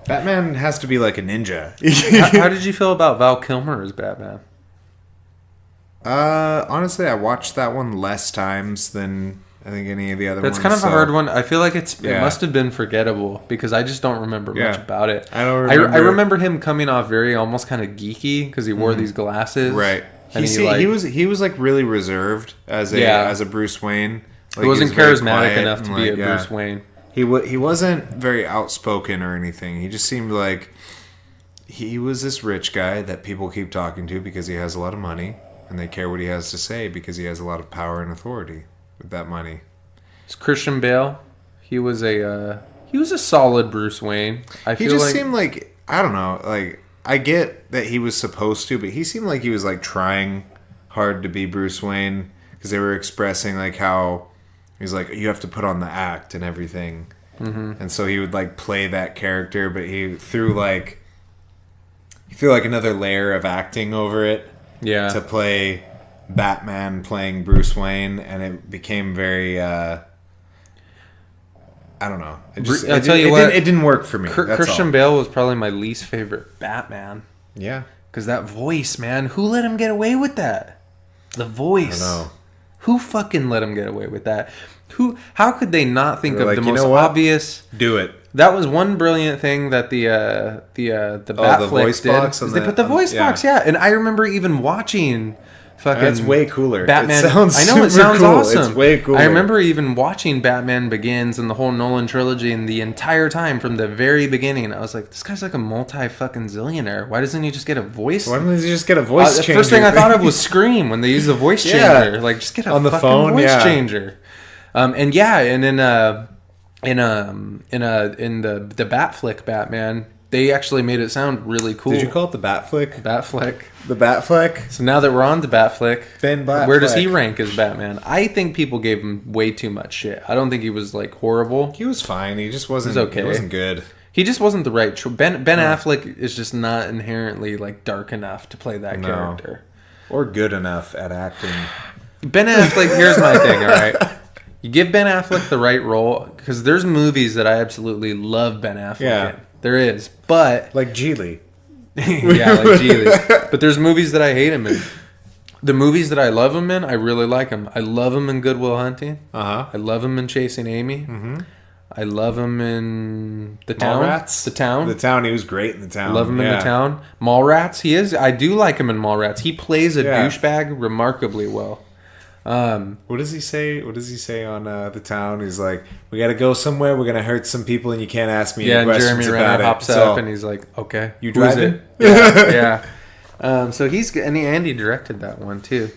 Batman has to be like a ninja. How did you feel about Val Kilmer as Batman? Honestly, I watched that one less times than I think any of the other ones. That's kind of a hard one. I feel like it must have been forgettable, because I just don't remember much about it. I don't remember. I remember him coming off very almost kind of geeky, because he wore these glasses. Right. And he was like really reserved as a Bruce Wayne. Like, he wasn't charismatic enough to be a Bruce Wayne. He wasn't very outspoken or anything. He just seemed like he was this rich guy that people keep talking to because he has a lot of money, and they care what he has to say because he has a lot of power and authority with that money. It's Christian Bale. He was a solid Bruce Wayne. He just seemed like, I don't know, like I get that he was supposed to, but he seemed like he was like trying hard to be Bruce Wayne, because they were expressing like how he's like, you have to put on the act and everything, and so he would like play that character, but he threw like another layer of acting over it. Yeah. To play Batman playing Bruce Wayne, and it became very I don't know. It didn't work for me. Christian Bale was probably my least favorite Batman. Yeah. Because that voice, man, who let him get away with that? The voice. I know. Who fucking let him get away with that? How could they not think of the most obvious? Do it. That was one brilliant thing that the Batfleck did. They put the voice box, and I remember even watching fucking. That's way cooler. Batman. It sounds it sounds cool. awesome. It's way cooler. I remember even watching Batman Begins and the whole Nolan trilogy, and the entire time from the very beginning, I was like, this guy's like a multi-fucking zillionaire. Why doesn't he just get a voice? Why doesn't he just get a voice changer? The first thing I thought of was Scream when they use the voice changer. Like, just get a fucking voice changer. And in the Batflick Batman, they actually made it sound really cool. Did you call it the Bat Flick? Bat Flick? The Bat Flick? So now that we're on to Bat Flick, Ben Bat where does he Flick. rank as Batman? I think people gave him way too much shit. I don't think he was like horrible. He was fine. He just wasn't. He was okay. He wasn't good. He just wasn't the right choice. Ben Affleck is just not inherently like dark enough to play that character, or good enough at acting. Ben Affleck. Here's my thing. All right, you give Ben Affleck the right role, because there's movies that I absolutely love Ben Affleck in. There is, but like Geely. yeah, like Geely. But there's movies that I hate him in. The movies that I love him in, I really like him. I love him in Good Will Hunting. I love him in Chasing Amy. I love him in The Town. Mallrats? The Town. The Town. He was great in The Town. I love him in The Town. Mallrats. He is. I do like him in Mallrats. He plays a douchebag remarkably well. What does he say? What does he say on The Town? He's like, "We got to go somewhere. We're gonna hurt some people, and you can't ask me any and questions Jeremy about Renner it." hops up and he's like, "Okay, you who is drive it?" Yeah. So he's and Andy directed that one too.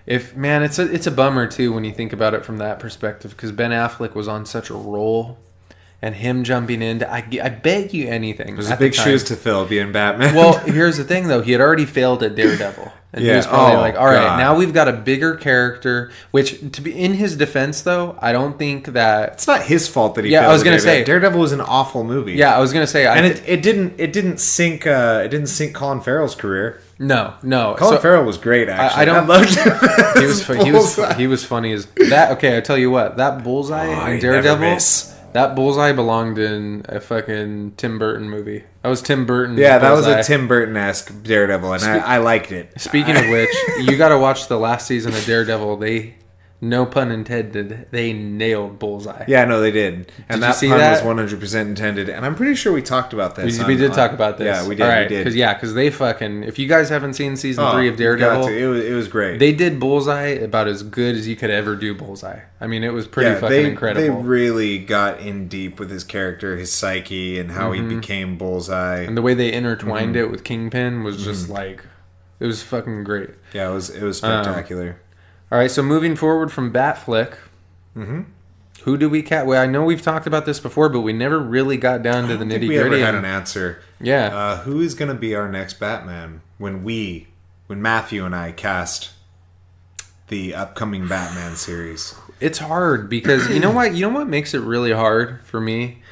It's a bummer too when you think about it from that perspective, because Ben Affleck was on such a roll, and him jumping into I bet you anything. There's big shoes to fill being Batman. Well, here's the thing though, he had already failed at Daredevil. And he was probably like, all right, now we've got a bigger character, which, to be in his defense, though, I don't think that... It's not his fault that he failed. I was going to say... Daredevil was an awful movie. Yeah, I was going to say... it didn't sink Colin Farrell's career. No. Colin Farrell was great, actually. I loved him. He was funny as... that. Okay, I tell you what, that bullseye in Daredevil... That bullseye belonged in a fucking Tim Burton movie. That was Tim Burton. Yeah, that was a Tim Burton-esque Daredevil, and I liked it. Speaking of which, you got to watch the last season of Daredevil. They, no pun intended, they nailed Bullseye. Yeah, no, they did. And that see pun that? was 100% intended. And I'm pretty sure we talked about this. We did talk about this. Yeah, we did. All right, we did. Because they fucking... If you guys haven't seen season 3 of Daredevil... It was great. They did Bullseye about as good as you could ever do Bullseye. I mean, it was pretty incredible. They really got in deep with his character, his psyche, and how he became Bullseye. And the way they intertwined it with Kingpin was just like... It was fucking great. Yeah, it was spectacular. All right, so moving forward from Batflick, who do we Well, I know we've talked about this before, but we never really got down to the nitty gritty. We ever had an answer. Yeah. Who is going to be our next Batman when Matthew and I cast the upcoming Batman series? It's hard because you know what makes it really hard for me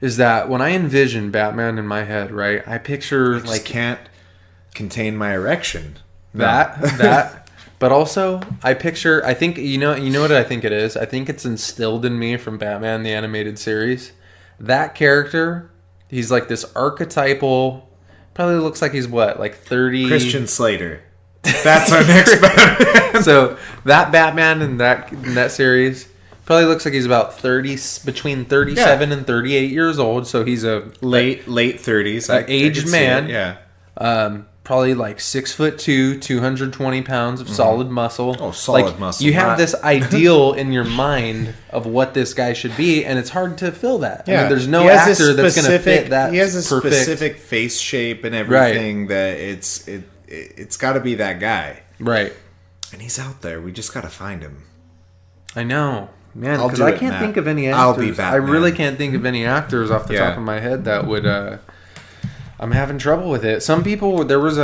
is that when I envision Batman in my head, right? I picture can't contain my erection. That. But also, I think, you know what I think it is? I think it's instilled in me from Batman, the animated series. That character, he's like this archetypal, probably looks like he's what, like 30... Christian Slater. That's our next Batman. So, that Batman in that series probably looks like he's about between 37 and 38 years old. So, he's a... Late 30s. Aged man. Yeah. Probably like 6'2", 220 pounds of solid muscle. Oh, solid muscle. You have this ideal in your mind of what this guy should be, and it's hard to fill that. Yeah. I mean, there's no actor that's going to fit that. He has a specific face shape and everything that it's got to be that guy. Right. And he's out there. We just got to find him. I know. Man, because I can't think of any actors. I'll be Batman. I really can't think of any actors off the top of my head that would... I'm having trouble with it. Some people, there was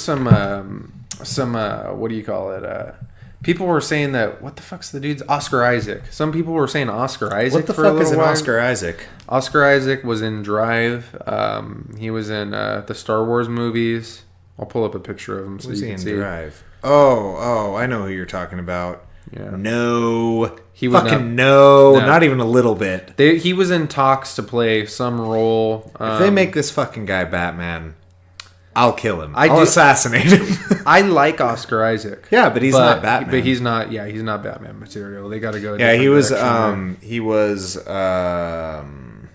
some what do you call it? People were saying that, what the fuck's the dude's Oscar Isaac? Some people were saying Oscar Isaac. What the fuck is an Oscar Isaac? Oscar Isaac was in Drive. He was in the Star Wars movies. I'll pull up a picture of him so you can see. Drive? Oh, I know who you're talking about. Yeah. No. He was not even a little bit. He was in talks to play some role. If they make this fucking guy Batman, I'll kill him. I'll assassinate him. I like Oscar Isaac. Yeah, but he's not Batman. But he's not. Yeah, he's not Batman material. They got to go. Yeah, he was. Direction, he was. Fucking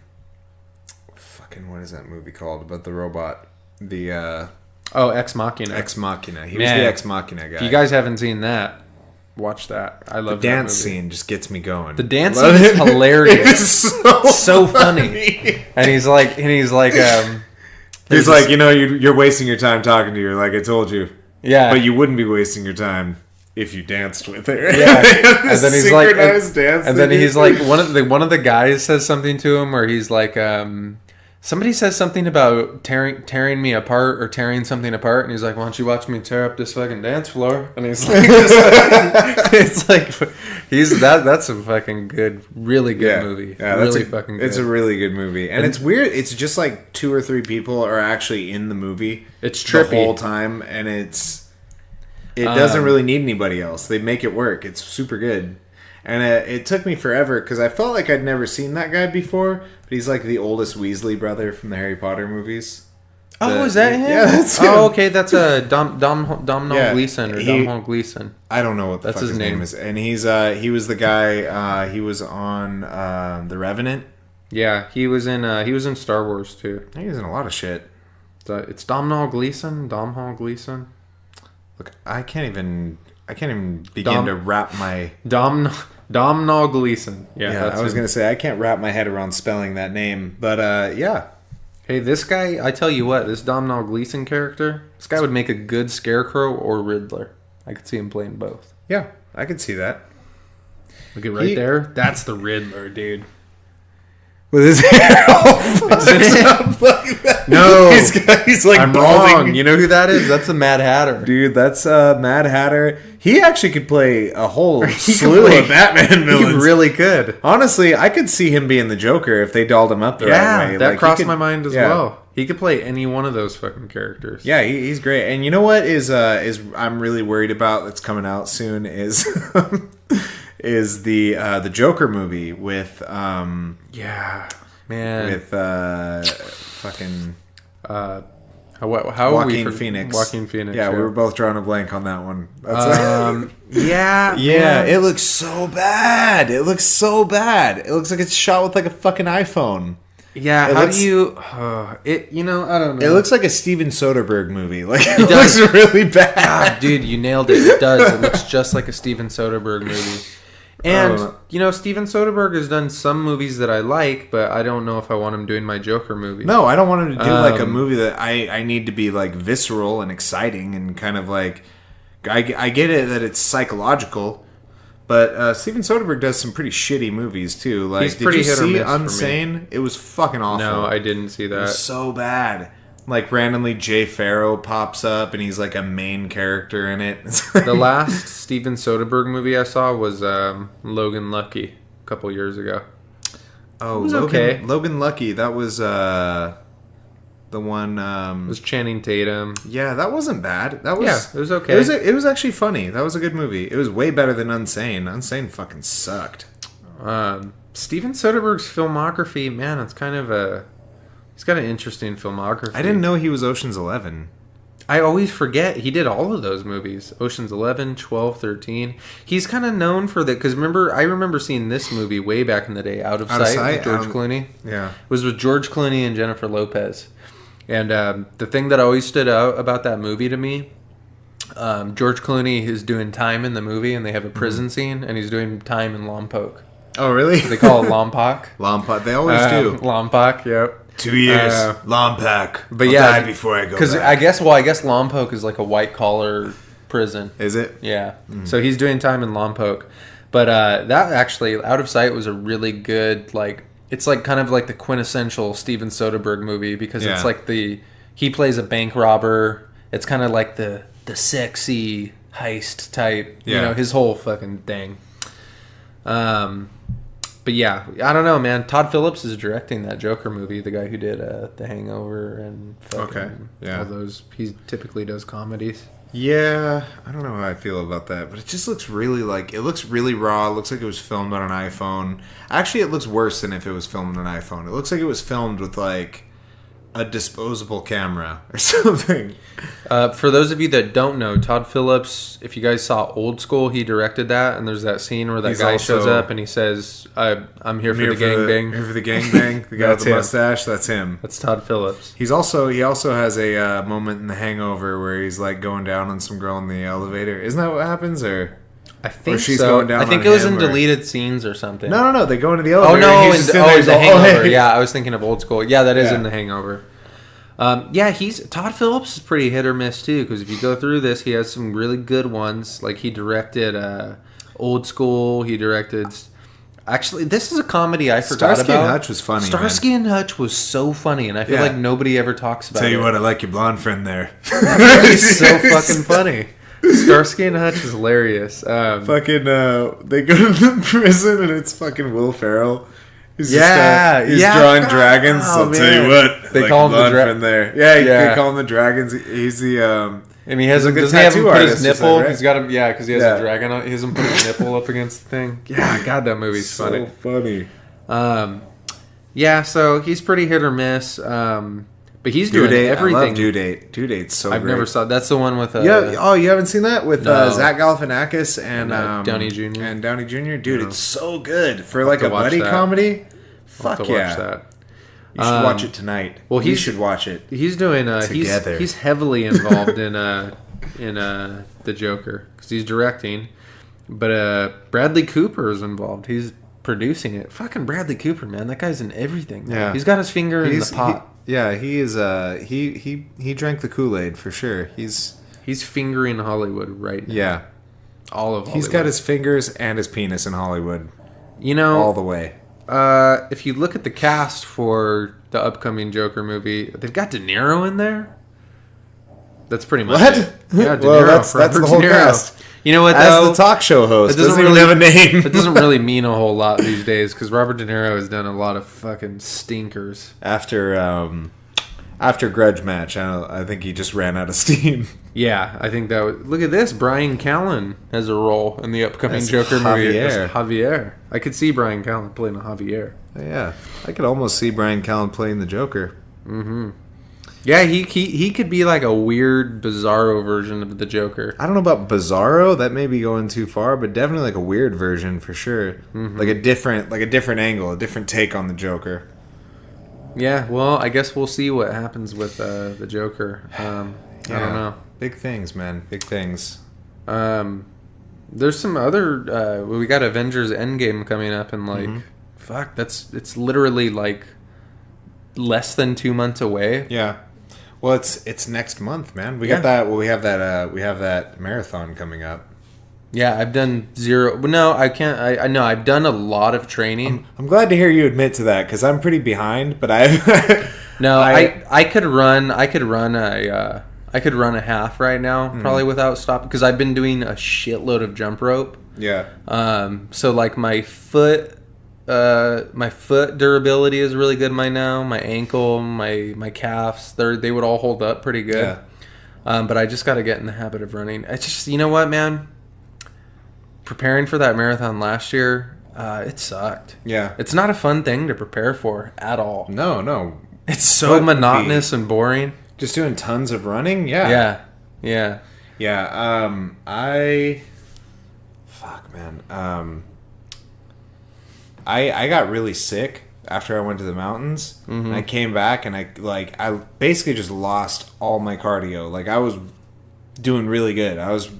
what is that movie called? About the robot. The. Ex Machina. Ex Machina. He was the Ex Machina guy. If you guys haven't seen that, watch that. I love the dance that movie. scene. Just gets me going. The dance scene is hilarious. It's so funny. And he's like, he's like, you're wasting your time talking to her. Like I told you. Yeah. But you wouldn't be wasting your time if you danced with her. Yeah. And then he's like, dance and then he's like, one of the guys says something to him where he's like, Somebody says something about tearing me apart or tearing something apart, and he's like, "Why don't you watch me tear up this fucking dance floor?" And he's like, "It's like that's a fucking good, really good movie. Yeah, really fucking good. It's a really good movie, and it's weird. It's just like 2 or 3 people are actually in the movie. It's trippy the whole time, and it doesn't really need anybody else. They make it work. It's super good. And it took me forever because I felt like I'd never seen that guy before. But he's like the oldest Weasley brother from the Harry Potter movies. Is that him? Yeah, that's him. Oh, okay, that's Domhnall Gleeson or Domhnall Gleeson. I don't know what the fuck his name is. And he was the guy. He was on The Revenant. Yeah, he was in Star Wars too. He was in a lot of shit. It's Domhnall Gleeson. Look, I can't even begin to wrap my Domhnall Gleeson. Yeah, I was gonna say I can't wrap my head around spelling that name, but yeah. Hey, this guy, I tell you what, this Domhnall Gleeson character, this guy would make a good Scarecrow or Riddler. I could see him playing both. Yeah, I could see that. Look at right there. That's the Riddler, dude. With his hair all fucked up like that. No, he's like I'm balding. wrong. You know who that is? That's the Mad Hatter, dude. That's Mad Hatter. He actually could play a whole slew of Batman villains. He really could. Honestly, I could see him being the Joker if they dolled him up the right way. That crossed my mind as well. He could play any one of those fucking characters. Yeah, he's great. And you know what is I'm really worried about that's coming out soon is is the Joker movie with yeah, man, with fucking how Joaquin Phoenix. Joaquin Phoenix. Yeah, we were both drawing a blank on that one. Yeah, man. It looks so bad. It looks like it's shot with like a fucking iPhone. Yeah, I don't know. It looks like a Steven Soderbergh movie. Like it looks really bad. God, dude, you nailed it. It does. It looks just like a Steven Soderbergh movie. And, Steven Soderbergh has done some movies that I like, but I don't know if I want him doing my Joker movie. No, I don't want him to do like a movie that I need to be like visceral and exciting and kind of like... I get it that it's psychological, but Steven Soderbergh does some pretty shitty movies too. Like, He's pretty hit or miss for me. Unsane? It was fucking awful. No, I didn't see that. It was so bad. Like, randomly Jay Farrow pops up and he's like a main character in it. The last Steven Soderbergh movie I saw was Logan Lucky a couple years ago. Oh, it was okay. Logan Lucky, that was the one... it was Channing Tatum. Yeah, that wasn't bad. That was, it was okay. It was actually funny. That was a good movie. It was way better than Unsane. Unsane fucking sucked. Steven Soderbergh's filmography, man, it's kind of he's got an interesting filmography. I didn't know he was Ocean's 11. I always forget. He did all of those movies. Ocean's 11, 12, 13. He's kind of known for that. Because I remember seeing this movie way back in the day, Out of Sight with George Clooney. Yeah. It was with George Clooney and Jennifer Lopez. And the thing that always stood out about that movie to me, George Clooney is doing time in the movie, and they have a prison scene, and he's doing time in Lompoc. Oh, really? They call it Lompoc. Lompoc. They always do. Lompoc, yep. 2 years, Lompoc. But I'll die before I go because I guess Lompoc is like a white collar prison. Is it? Yeah. So he's doing time in Lompoc, but that actually, Out of Sight was a really good it's like kind of like the quintessential Steven Soderbergh movie because it's like he plays a bank robber. It's kind of like the sexy heist type. Yeah. You know, his whole fucking thing. But yeah, I don't know, man. Todd Phillips is directing that Joker movie, the guy who did The Hangover and all those. He typically does comedies. Yeah, I don't know how I feel about that, but it just looks really it looks really raw. It looks like it was filmed on an iPhone. Actually, it looks worse than if it was filmed on an iPhone. It looks like it was filmed with like a disposable camera or something. For those of you that don't know, Todd Phillips, if you guys saw Old School, he directed that, and there's that scene where that guy shows up and he says, I'm here for the gangbang. Here for the gangbang. The guy with the mustache, that's him. That's Todd Phillips. He also has a moment in The Hangover where he's like going down on some girl in the elevator. Isn't that what happens, or? I think she's so. Going down I think on it was him, in deleted scenes or something. No. They go into the elevator. Oh, no. And he's just in there, The Hangover. hey. Yeah, I was thinking of Old School. Yeah, that is in The Hangover. Todd Phillips is pretty hit or miss, too, because if you go through this, he has some really good ones. Like, he directed Old School. He directed... Actually, this is a comedy I forgot Starsky about. and Hutch was funny, Starsky and Hutch was so funny, and I feel Yeah. like nobody ever talks about Tell it. you what, I like your blonde friend there. He's so fucking funny. Starsky and Hutch is hilarious. Fucking, they go to the prison and it's fucking Will Ferrell. He's Yeah, drawing dragons. Oh, I'll tell you man. what, They like call him the blonde dra- friend there. Yeah, Yeah. they call him the dragons. He's the and he has He's like a doesn't he have him tattoo put his artist, you said, nipple? right? He's got him, yeah, because he has Yeah. a dragon on. He has him put his nipple up against the thing. Yeah, God, that movie's so funny. funny. Yeah, so he's pretty hit or miss. But he's Due doing Date, everything. I love Due Date. Due Date's so I've great. never saw. That's the one with. Yeah. Oh, you haven't seen that with No. Zach Galifianakis and Downey Jr. And Downey Jr. Dude, No. it's so good for like to a watch buddy that. comedy. I'll have Fuck to yeah! watch that. You should watch it tonight. well, he he's- should watch it. He's doing. Together. He's heavily involved in the Joker because he's directing, but Bradley Cooper is involved. He's producing it. Fucking Bradley Cooper, man, that guy's in everything. Man. Yeah. He's got his finger in the pot. He is. He drank the Kool-Aid for sure. He's Fingering Hollywood right now. yeah. All of Hollywood. He's got his fingers and his penis in Hollywood You know, all the way. if you look at the cast for the upcoming Joker movie, they've got De Niro in there. That's pretty much What? it. Yeah, De Well, Niro. that's Robert the De whole Niro. cast. You know what, As though? the talk show host, It doesn't doesn't even really- have a name. It doesn't really mean a whole lot these days because Robert De Niro has done a lot of fucking stinkers. After Grudge Match, I think he just ran out of steam. Yeah, I think that was... Look at this. Brian Callen has a role in the upcoming As Joker movie. Javier. As Javier. I could see Brian Callen playing a Javier. Yeah, I could almost see Brian Callen playing the Joker. Yeah, he could be like a weird, bizarro version of the Joker. I don't know about Bizarro. That may be going too far, but definitely like a weird version for sure. Like a different angle, a different take on the Joker. Yeah, well, I guess we'll see what happens with the Joker. I don't know. Big things, man. Big things. There's some other... we got Avengers Endgame coming up in like... Fuck, it's literally like less than 2 months away. Yeah. Well, it's next month, man. We Yeah. got that. Well, we have that marathon coming up. Yeah, I've done zero... No, I can't... I know, I've done a lot of training. I'm glad to hear you admit to that because I'm pretty behind. But I No, I could run a half right now, probably without stopping, because I've been doing a shitload of jump rope. yeah. So like my foot durability is really good right now. My ankle, my calves, they would all hold up pretty good. Yeah. But I just got to get in the habit of running. I just, you know what, man? Preparing for that marathon last year, it sucked. Yeah. It's not a fun thing to prepare for at all. No. It's so But monotonous and boring. Just doing tons of running. Yeah. Yeah. Fuck, man. I got really sick after I went to the mountains, and I came back, and I basically just lost all my cardio. Like I was doing really good. I was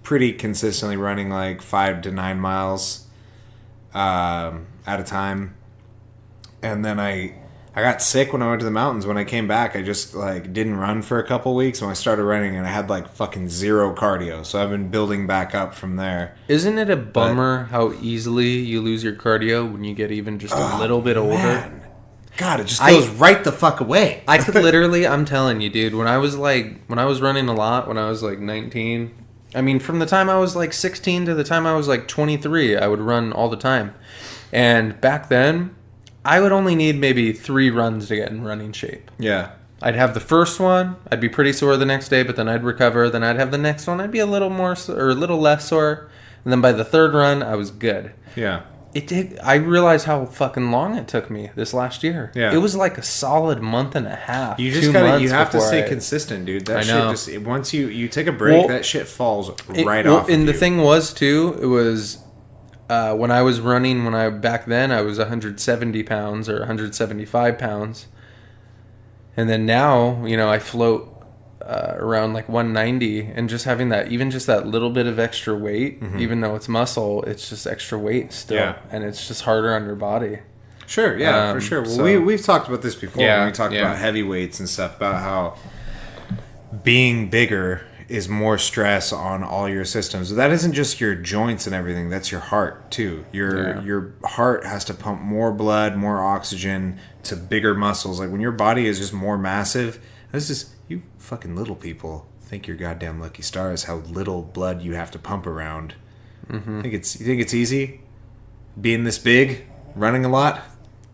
pretty consistently running like 5 to 9 miles at a time, and then I got sick when I went to the mountains. When I came back, I just like didn't run for a couple weeks. When I started running, and I had like fucking zero cardio. So I've been building back up from there. Isn't it a bummer how easily you lose your cardio when you get even just a little bit older? Man. God, it just goes right the fuck away. I could literally, I'm telling you, dude, when I was running a lot, when I was like 19, I mean, from the time I was like 16 to the time I was like 23, I would run all the time. And back then, I would only need maybe 3 runs to get in running shape. Yeah. I'd have the first one, I'd be pretty sore the next day, but then I'd recover. Then I'd have the next one, I'd be a little more or a little less sore. And then by the 3rd run, I was good. Yeah. I realized how fucking long it took me this last year. Yeah. It was like a solid month and a half. You just 2 gotta. months You have to before stay consistent, dude. That I shit know. just once you take a break, Well, that shit falls right off. And of the you. thing was too, it was when I was running. Back then I was 170 pounds or 175 pounds, and then now I float around like 190, and just having that, even just that little bit of extra weight, even though it's muscle, it's just extra weight still, Yeah. and it's just harder on your body. Sure, yeah, for sure. Well, so- we've talked about this before. Yeah, when we talked yeah. about heavyweights and stuff, about how being bigger is more stress on all your systems. That isn't just your joints and everything. That's your heart too. Your heart has to pump more blood, more oxygen to bigger muscles. Like when your body is just more massive. This is you fucking little people think your goddamn lucky stars how little blood you have to pump around. Mm-hmm. You think it's easy being this big, running a lot?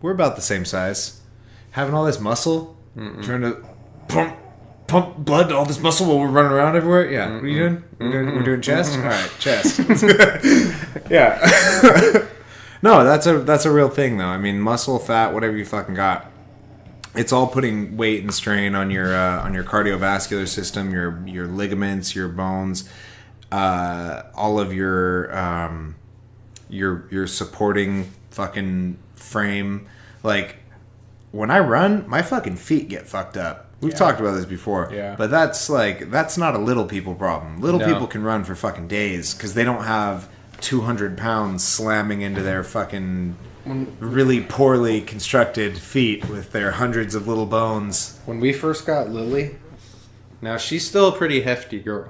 We're about the same size. Having all this muscle, trying to pump blood to all this muscle while we're running around everywhere. Yeah, what are you doing? We're doing chest. All right, chest. Yeah. No, that's a real thing though. I mean, muscle, fat, whatever you fucking got, it's all putting weight and strain on your cardiovascular system, your ligaments, your bones, all of your supporting fucking frame. Like when I run, my fucking feet get fucked up. We've talked about this before. Yeah. But that's not a little people problem. Little people can run for fucking days because they don't have 200 pounds slamming into their fucking really poorly constructed feet with their hundreds of little bones. When we first got Lily, now she's still a pretty hefty girl.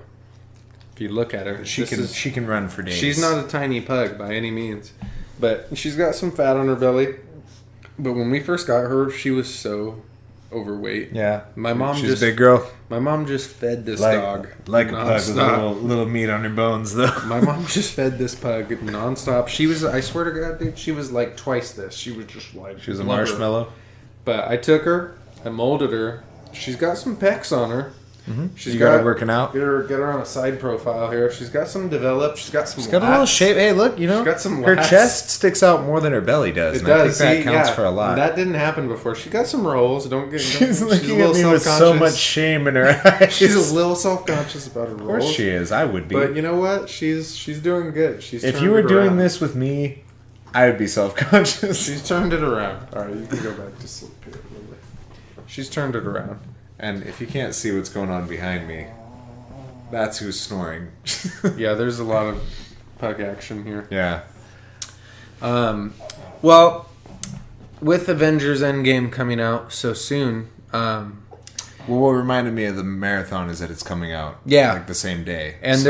If you look at her, she can run for days. She's not a tiny pug by any means, but she's got some fat on her belly. But when we first got her, she was so overweight. Yeah, she's a big girl. My mom just fed this dog like a pug with a little meat on her bones, though. My mom just fed this pug nonstop. She was, I swear to God, dude, she was like twice this. She was just like she was a marshmallow. But I took her, I molded her. She's got some pecs on her. Mm-hmm. She's got her working out. Get her on a side profile here. She's got some developed. She's got a little shape. Hey, look, she's got some her chest sticks out more than her belly does. It does. I think that counts for a lot. That didn't happen before. She got some rolls. She's looking at me with so much shame in her eyes. She's a little self-conscious about her rolls. Of course she is. I would be. But you know what? She's doing good. If you were doing this with me, I would be self-conscious. She's turned it around. All right, you can go back to sleep here. She's turned it around. And if you can't see what's going on behind me, that's who's snoring. Yeah, there's a lot of pug action here. Yeah. Well, with Avengers Endgame coming out so soon, well, what reminded me of the marathon is that it's coming out like the same day. And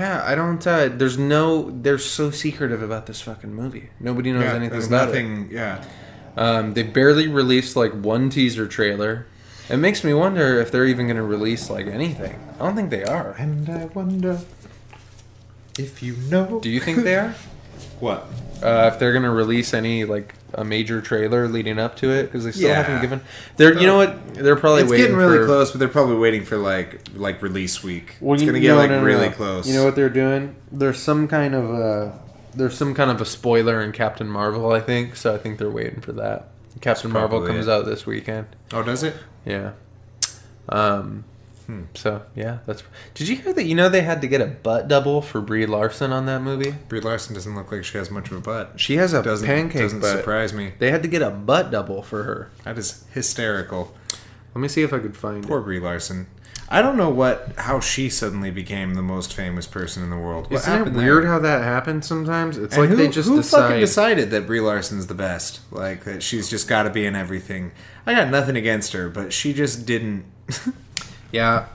I don't they're so secretive about this fucking movie. Nobody knows anything about it. Yeah. They barely released like one teaser trailer. It makes me wonder if they're even going to release like anything. I don't think they are. And I wonder if you know. Do you think they are? What? If they're going to release any like a major trailer leading up to it, because they still haven't given. You know what? They're probably it's waiting. It's getting really close, but they're probably waiting for like release week. Well, it's going to get really close. You know what they're doing? There's some kind of a spoiler in Captain Marvel, I think. So I think they're waiting for that. Captain Marvel comes out this weekend. Oh, does it? Yeah. So yeah, that's. Did you hear that? They had to get a butt double for Brie Larson on that movie. Brie Larson doesn't look like she has much of a butt. She has a pancake doesn't butt. Surprise me. They had to get a butt double for her. That is hysterical. Let me see if I could find Poor Brie Larson. I don't know how she suddenly became the most famous person in the world. Isn't it weird how that happens sometimes? It's like they just fucking decided that Brie Larson's the best. Like, that she's just got to be in everything. I got nothing against her, but she just didn't. Yeah.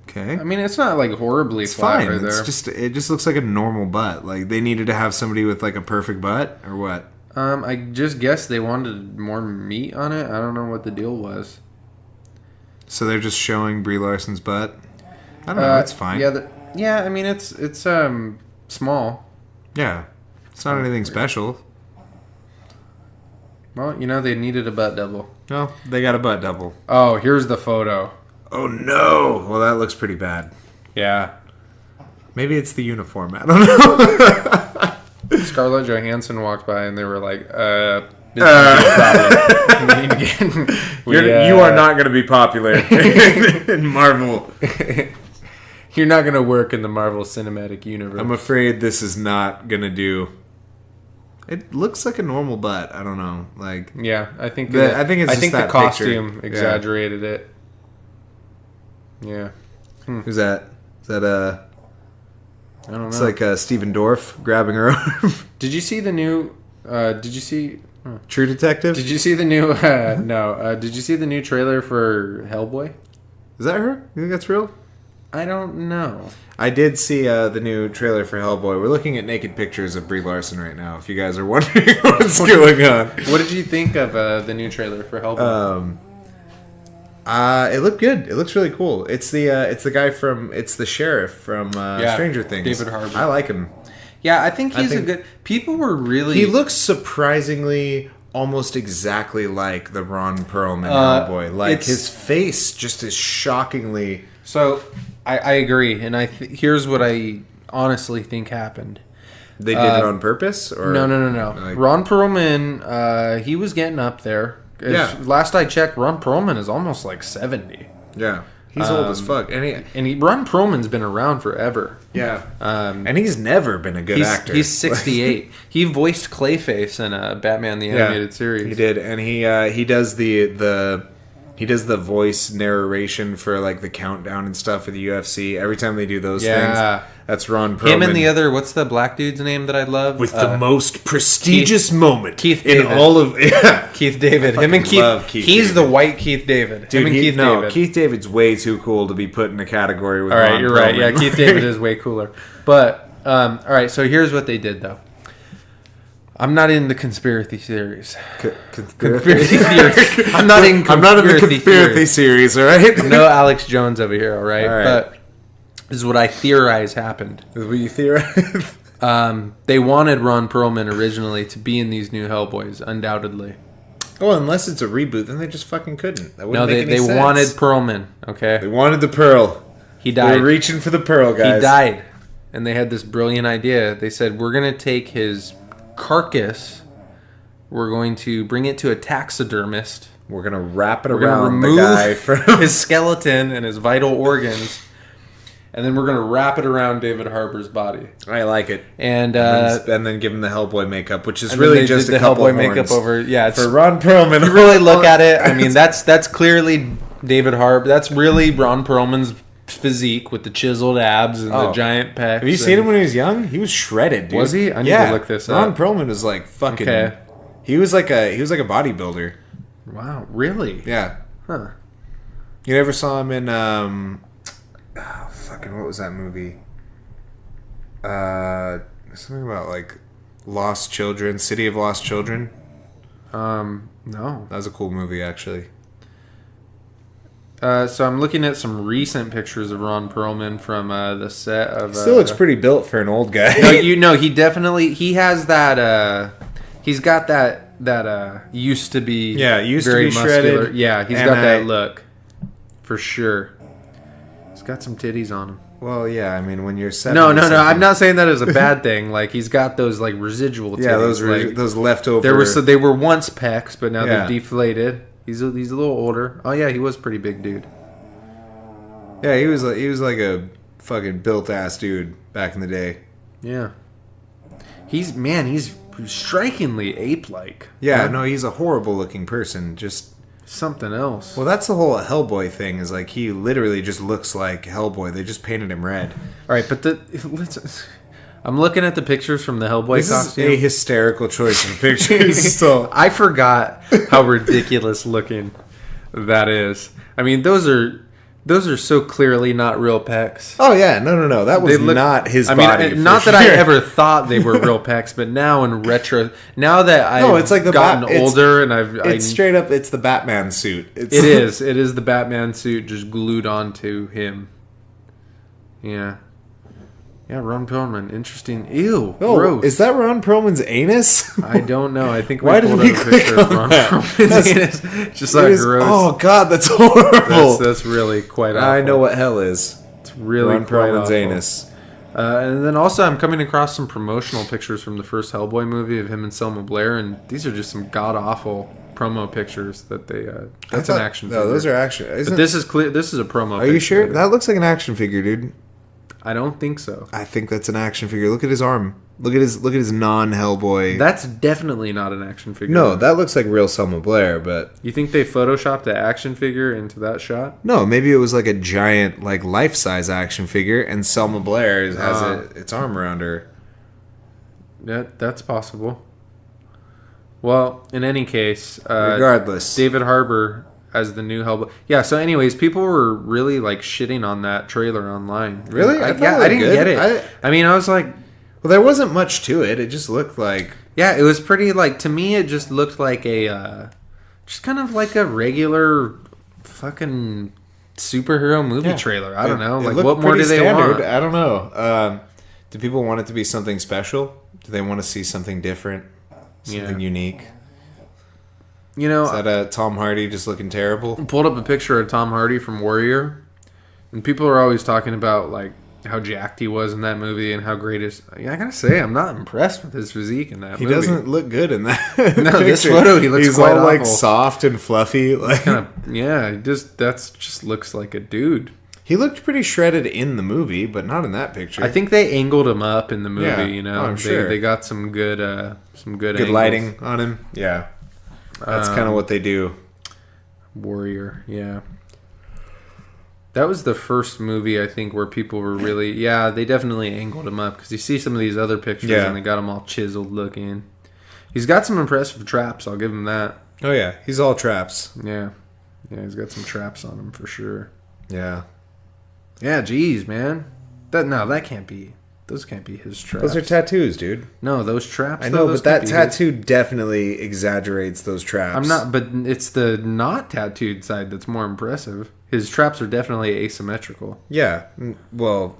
Okay. I mean, it's not like horribly flat right there. It just looks like a normal butt. Like, they needed to have somebody with like a perfect butt, or what? I just guess they wanted more meat on it. I don't know what the deal was. So they're just showing Brie Larson's butt. I don't know. It's fine. Yeah. I mean, it's small. Yeah, it's not anything special. Well, they needed a butt double. Well, they got a butt double. Oh, here's the photo. Oh no! Well, that looks pretty bad. Yeah. Maybe it's the uniform. I don't know. Scarlett Johansson walked by and they were like, this is a problem. You are not going to be popular in Marvel. You're not going to work in the Marvel Cinematic Universe. I'm afraid this is not going to do. It looks like a normal butt. I don't know. Like, yeah, I think the costume exaggerated it. Yeah. Who's that? Is that I don't know. It's like Stephen Dorff grabbing her arm. Did you see the new? Did you see True Detective? Did you see the new? No. Did you see the new trailer for Hellboy? Is that her? You think that's real? I don't know. I did see the new trailer for Hellboy. We're looking at naked pictures of Brie Larson right now, if you guys are wondering what's going on. What did you think of the new trailer for Hellboy? It looked good. It looks really cool. It's the guy from... It's the sheriff from Stranger Things. David Harbour. I like him. Yeah, I think he's a good... People were really... He looks surprisingly almost exactly like the Ron Perlman Hellboy. Like, his face just is shockingly... So... I agree, and here's what I honestly think happened. They did it on purpose? Or No. Like, Ron Perlman, he was getting up there. Last I checked, Ron Perlman is almost like 70. Yeah. He's old as fuck. And Ron Perlman's been around forever. Yeah. And he's never been a good actor. He's 68. He voiced Clayface in Batman the Animated Series. He did, and he does the voice narration for like the countdown and stuff for the UFC. Every time they do those things, that's Ron Perlman. Him and the other, what's the black dude's name that I love? With the most prestigious moment Keith in David. all of Keith David. Him and Keith. He's David. the white Keith David. Dude, Him and Keith David. Keith David's way too cool to be put in a category with All right, Ron you're Perlman. right. Yeah, Keith David is way cooler. But all right, so here's what they did though. I'm not in the conspiracy theories. Conspiracy theories. I'm not in the conspiracy series, all right? No Alex Jones over here, all right? But this is what I theorize happened. This is what you theorize? They wanted Ron Perlman originally to be in these new Hellboys, undoubtedly. Well, unless it's a reboot, then they just fucking couldn't. That wouldn't No, make any they sense. wanted Perlman, okay? They wanted the pearl. He died. They were reaching for the pearl, guys. He died. And they had this brilliant idea. They said, we're going to take his carcass... We're going to bring it to a taxidermist. We're going to wrap it We're going to around remove the guy from his skeleton and his vital organs. And then we're going to wrap it around David Harbour's body. I like it. And then give him the Hellboy makeup, which is really just the a couple Hellboy of horns makeup over. Yeah, it's, for Ron Perlman. You really look at it. I mean, that's clearly David Harbour. That's really Ron Perlman's physique with the chiseled abs and the giant pecs. Have you seen him when he was young? He was shredded, dude. Was he? I need to look this up. Ron Perlman was like fucking. Okay. He was like a bodybuilder. Wow, really? Yeah. Huh. You never saw him in what was that movie? Something about like Lost Children, City of Lost Children. No. That was a cool movie, actually. So I'm looking at some recent pictures of Ron Perlman from the set of. Still looks pretty built for an old guy. No, he definitely has that. He's got that used to be used very to be muscular. shredded. Yeah, he's got that look for sure. He's got some titties on him. Well, yeah, I mean when you're 70. No. I'm not saying that as a bad thing. Like he's got those like residual titties. Yeah, those leftover. They were once pecs, but now Yeah. they're deflated. He's a little older. Oh yeah, he was a pretty big dude. Yeah, he was like a fucking built ass dude back in the day. Yeah. He's strikingly ape-like. Yeah, no, he's a horrible looking person. Just something else. Well, that's the whole Hellboy thing. Is like he literally just looks like Hellboy. They just painted him red. All right, but I'm looking at the pictures from the Hellboy costume. This is a hysterical choice of pictures. So I forgot how ridiculous looking that is. I mean, those are so clearly not real pecs. Oh yeah, no. That was not his body. I mean, not that I ever thought they were real pecs, but now in retro, now that I've gotten older and it's straight up. It's the Batman suit. It is the Batman suit just glued onto him. Yeah. Yeah, Ron Perlman. Interesting. Ew. Oh, gross. Is that Ron Perlman's anus? I don't know. I think Why did we click on Ron that? Perlman's anus. Just like gross. Oh God, that's horrible. That's really quite awful. I know what hell is. It's really Ron quite Perlman's awful. anus. And then also I'm coming across some promotional pictures from the first Hellboy movie of him and Selma Blair, and these are just some god awful promo pictures that they. That's an action figure. No, those are action. But this is clear. This is a promo. Are you sure? That looks like an action figure, dude. I don't think so. I think that's an action figure. Look at his arm. Look at his non-Hellboy. That's definitely not an action figure. No, that looks like real Selma Blair, but you think they photoshopped the action figure into that shot? No, maybe it was like a giant, like life-size action figure, and Selma Blair has its arm around her. Yeah, that's possible. Well, in any case, regardless, David Harbour as the new Hellboy. Yeah. So, anyways, people were really like shitting on that trailer online. Really? I didn't get it. I mean, I was like, well, there wasn't much to it. It just looked like, yeah, it was pretty. Like to me, it just looked like a, just kind of like a regular, fucking superhero movie trailer. I don't know. Like, what more do they want? I don't know. Do people want it to be something special? Do they want to see something different? Something unique? You know, is that Tom Hardy just looking terrible? I pulled up a picture of Tom Hardy from Warrior, and people are always talking about like how jacked he was in that movie and how great his. Yeah, I gotta say, I'm not impressed with his physique in that movie. He doesn't look good in that. No, this photo he looks He's quite all awful. like soft and fluffy. Like, kind of, yeah, just looks like a dude. He looked pretty shredded in the movie, but not in that picture. I think they angled him up in the movie. Yeah. You know, I'm sure they got some good angles. lighting on him. Yeah, that's kind of what they do. Warrior, yeah. That was the first movie I think where people were really, yeah, they definitely angled him up because you see some of these other pictures and they got him all chiseled looking. He's got some impressive traps. I'll give him that. Oh yeah, he's all traps. Yeah, he's got some traps on him for sure. Yeah. Yeah, geez, man. That can't be. Those can't be his traps. Those are tattoos, dude. No, those traps. I know, but that tattoo definitely exaggerates those traps. I'm not, but it's the not tattooed side that's more impressive. His traps are definitely asymmetrical. Yeah, well,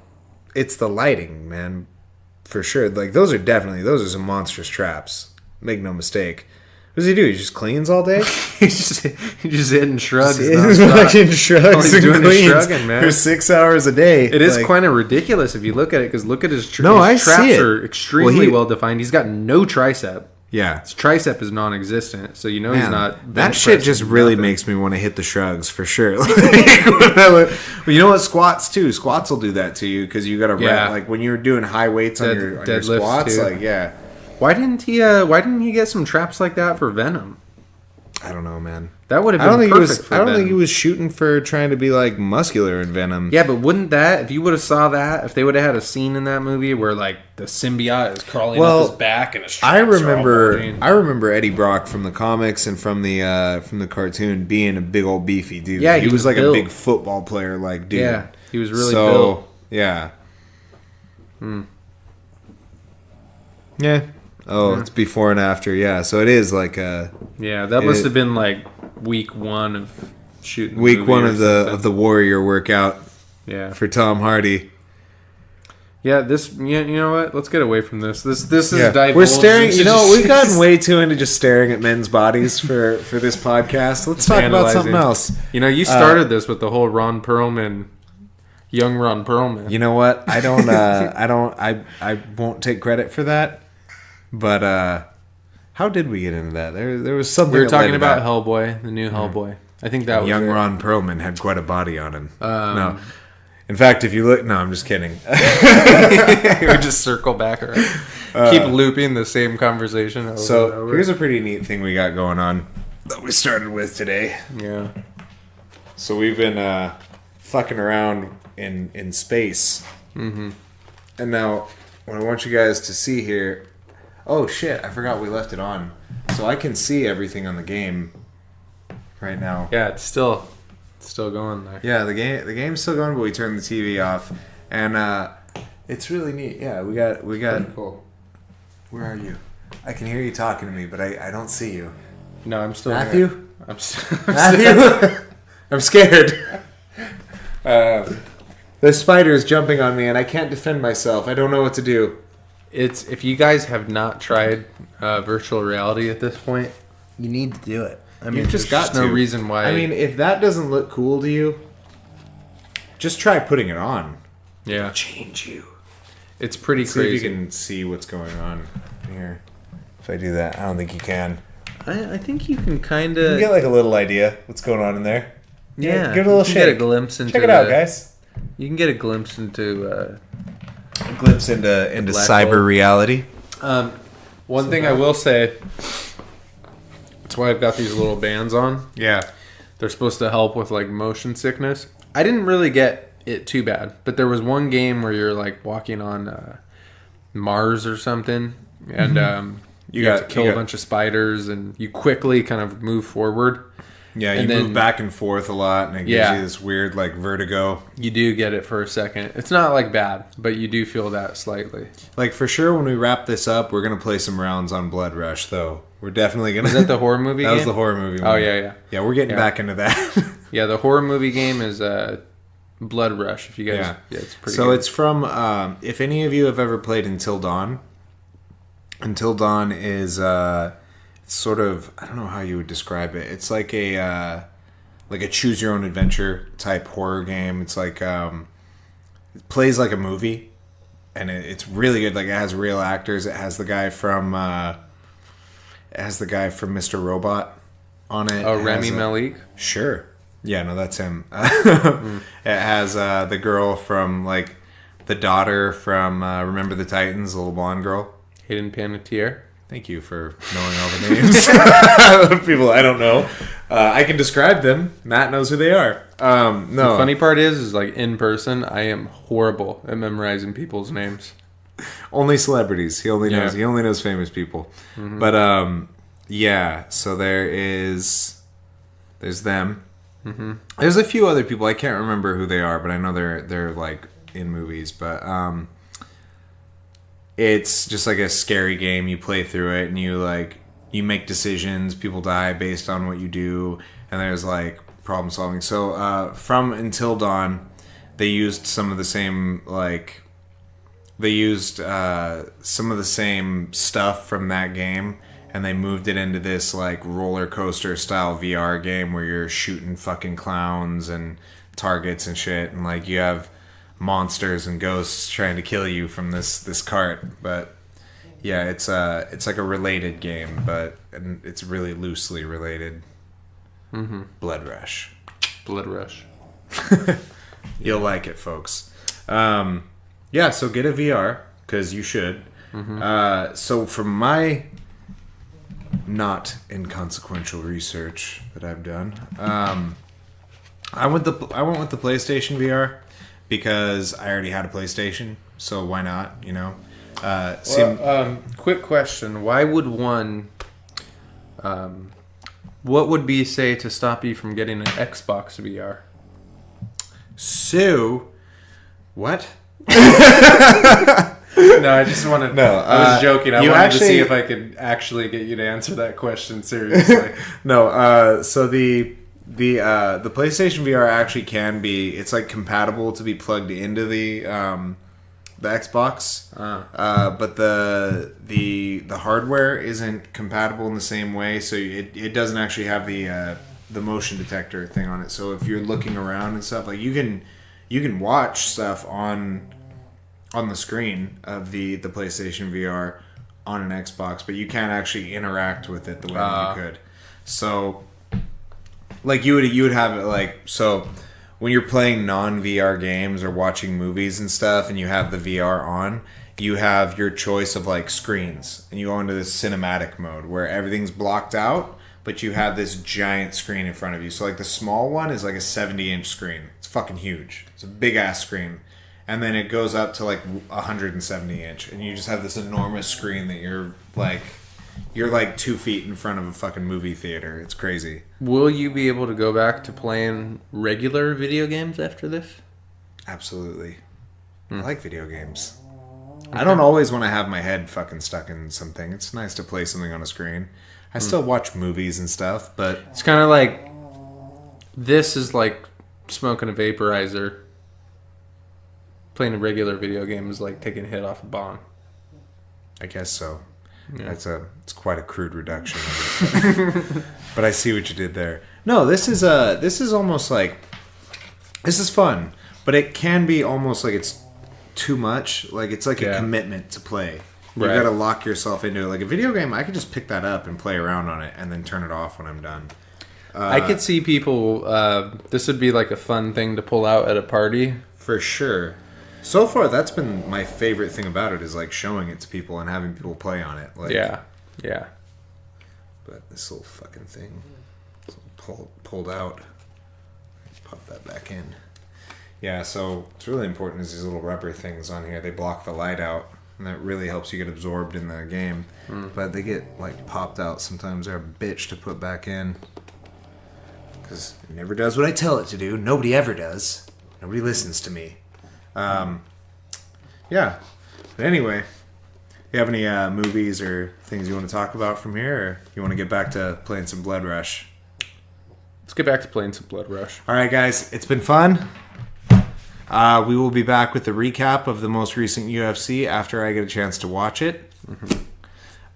it's the lighting, man, for sure. Like those are some monstrous traps. Make no mistake. What does he do? He just cleans all day? He's just hitting shrugs. He's fucking shrugs and cleans shrugging, man. for 6 hours a day. It is kind of ridiculous if you look at it, because look at his traps. I His see traps it. are extremely well defined. He's got no tricep. Yeah. His tricep is non-existent, so you know he's not. That shit just really makes me want to hit the shrugs for sure. But you know what? Squats too. Squats will do that to you because you got to like when you're doing high weights on your squats. Too. Like Why didn't he get some traps like that for Venom? I don't know, man. That would have been perfect for I don't Venom. think he was shooting for trying to be like muscular in Venom. Yeah, but wouldn't that, if you would have saw that, if they would have had a scene in that movie where like the symbiote is crawling up his back and his traps I are all remember Eddie Brock from the comics and from the cartoon being a big old beefy dude. Yeah, he was like built. a big football player, like dude. Yeah, he was really built. Yeah. Yeah. Oh, it's before and after. Yeah, so it is like a. Yeah, that must have been like week one of shooting. Week one of the Warrior workout. Yeah. For Tom Hardy. Yeah, you know what? Let's get away from this. This is divulged. We're staring. You know, we've gotten way too into just staring at men's bodies for this podcast. Let's talk about something else. You know, you started this with the whole Ron Perlman. Young Ron Perlman. You know what? I won't take credit for that. But how did we get into that? There was something. We were talking about Hellboy, the new Hellboy. I think that was young Ron Perlman had quite a body on him. No, in fact, if you look, no, I'm just kidding. We just circle back around, keep looping the same conversation. Over here's a pretty neat thing we got going on that we started with today. Yeah. So we've been fucking around in space, and now what I want you guys to see here. Oh shit, I forgot we left it on. So I can see everything on the game right now. Yeah, it's still going there. Yeah, the game's still going, but we turned the TV off. And it's really neat. Yeah, we got cool. Where are you? I can hear you talking to me, but I don't see you. No, I'm still Matthew? here. I'm Matthew? I'm scared. The spider's jumping on me and I can't defend myself. I don't know what to do. If you guys have not tried virtual reality at this point, you need to do it. I mean, You've just got no to. reason why. I mean, if that doesn't look cool to you, just try putting it on. Yeah, it'll change you. It's pretty Let's crazy. See if you can see what's going on here. If I do that, I don't think you can. I think you can kind You of can get like a little idea what's going on in there. Yeah, give it a little shake. Get a glimpse into. Check it out, guys. You can get a glimpse into. A glimpse into cyber hole. reality. One thing I will say. That's why I've got these little bands on. Yeah. They're supposed to help with like motion sickness. I didn't really get it too bad, but there was one game where you're like walking on Mars or something, and You have to kill a bunch of spiders, and you quickly kind of move forward. Yeah, you move back and forth a lot, and it gives you this weird, like, vertigo. You do get it for a second. It's not, like, bad, but you do feel that slightly. Like, for sure, when we wrap this up, we're going to play some rounds on Blood Rush, though. We're definitely going to... Is that the horror movie game? That was the horror movie one. Oh, yeah. Yeah, we're getting back into that. Yeah, the horror movie game is Blood Rush, if you guys... Yeah, it's pretty So good. it's from... if any of you have ever played Until Dawn, Until Dawn is sort of... I don't know how you would describe it. It's like a choose your own adventure type horror game. It's like it plays like a movie, and it's really good. Like, it has real actors. It has the guy from Mr. Robot on it. Oh, Rami Malek. Sure. Yeah, no, that's him. It has the girl from, like, the daughter from Remember the Titans, the little blonde girl. Hayden Panettiere. Thank you for knowing all the names of people I don't know. I can describe them. Matt knows who they are. No. The funny part is like, in person, I am horrible at memorizing people's names. Only celebrities. He only knows famous people. Mm-hmm. But yeah. So there's them. Mm-hmm. There's a few other people. I can't remember who they are, but I know they're like in movies. But it's just like a scary game. You play through it, and you make decisions. People die based on what you do, and there's like problem solving. So from Until Dawn, they used some of the same some of the same stuff from that game, and they moved it into this like roller coaster style VR game where you're shooting fucking clowns and targets and shit, and like you have monsters and ghosts trying to kill you from this cart. But yeah, it's like a related game, but it's really loosely related. Mm-hmm. Blood Rush. You'll like it, folks. Yeah, so get a VR, because you should. Mm-hmm. So from my not inconsequential research that I've done, I went with the PlayStation VR because I already had a PlayStation, so why not, you know? Quick question. Why would one... what would be, say, to stop you from getting an Xbox VR? Sue? What? No, I just wanted... No, I was joking. I wanted to see if I could actually get you to answer that question seriously. No, so the PlayStation VR actually can be... It's like compatible to be plugged into the Xbox, but the hardware isn't compatible in the same way, so it doesn't actually have the motion detector thing on it. So if you're looking around and stuff, like you can watch stuff on the screen of the PlayStation VR on an Xbox, but you can't actually interact with it the way that you could. So like you would have it like so. When you're playing non-VR games or watching movies and stuff and you have the VR on, you have your choice of like screens, and you go into this cinematic mode where everything's blocked out, but you have this giant screen in front of you. So like the small one is like a 70-inch screen. It's fucking huge. It's a big ass screen. And then it goes up to like 170-inch, and you just have this enormous screen that you're like 2 feet in front of a fucking movie theater. It's crazy. Will you be able to go back to playing regular video games after this? Absolutely. I like video games. Okay. I don't always want to have my head fucking stuck in something. It's nice to play something on a screen. I still watch movies and stuff, but... It's kind of like... This is like smoking a vaporizer. Playing a regular video game is like taking a hit off a bong. I guess so. Yeah. It's quite a crude reduction of it. But I see what you did there. No, this is almost like, this is fun, but it can be almost like it's too much. Like it's like a commitment to play. You got to lock yourself into it. Like a video game, I could just pick that up and play around on it and then turn it off when I'm done. I could see people. This would be like a fun thing to pull out at a party for sure. So far, that's been my favorite thing about it, is like showing it to people and having people play on it. Like, yeah. But this little fucking thing pulled out. Pop that back in. Yeah, so it's really important is these little rubber things on here. They block the light out. and that really helps you get absorbed in the game. But they get like popped out sometimes. They're a bitch to put back in because it never does what I tell it to do. Nobody ever does. Nobody listens to me. Yeah. But anyway, you have any movies or things you want to talk about from here, or you want to get back to playing some Blood Rush? Let's get back to playing some Blood Rush. All right, guys, it's been fun. We will be back with the recap of the most recent UFC after I get a chance to watch it.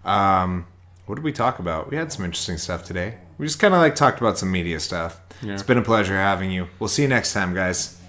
What did we talk about? We had some interesting stuff today. We just kind of like talked about some media stuff. Yeah. It's been a pleasure having you. We'll see you next time, guys.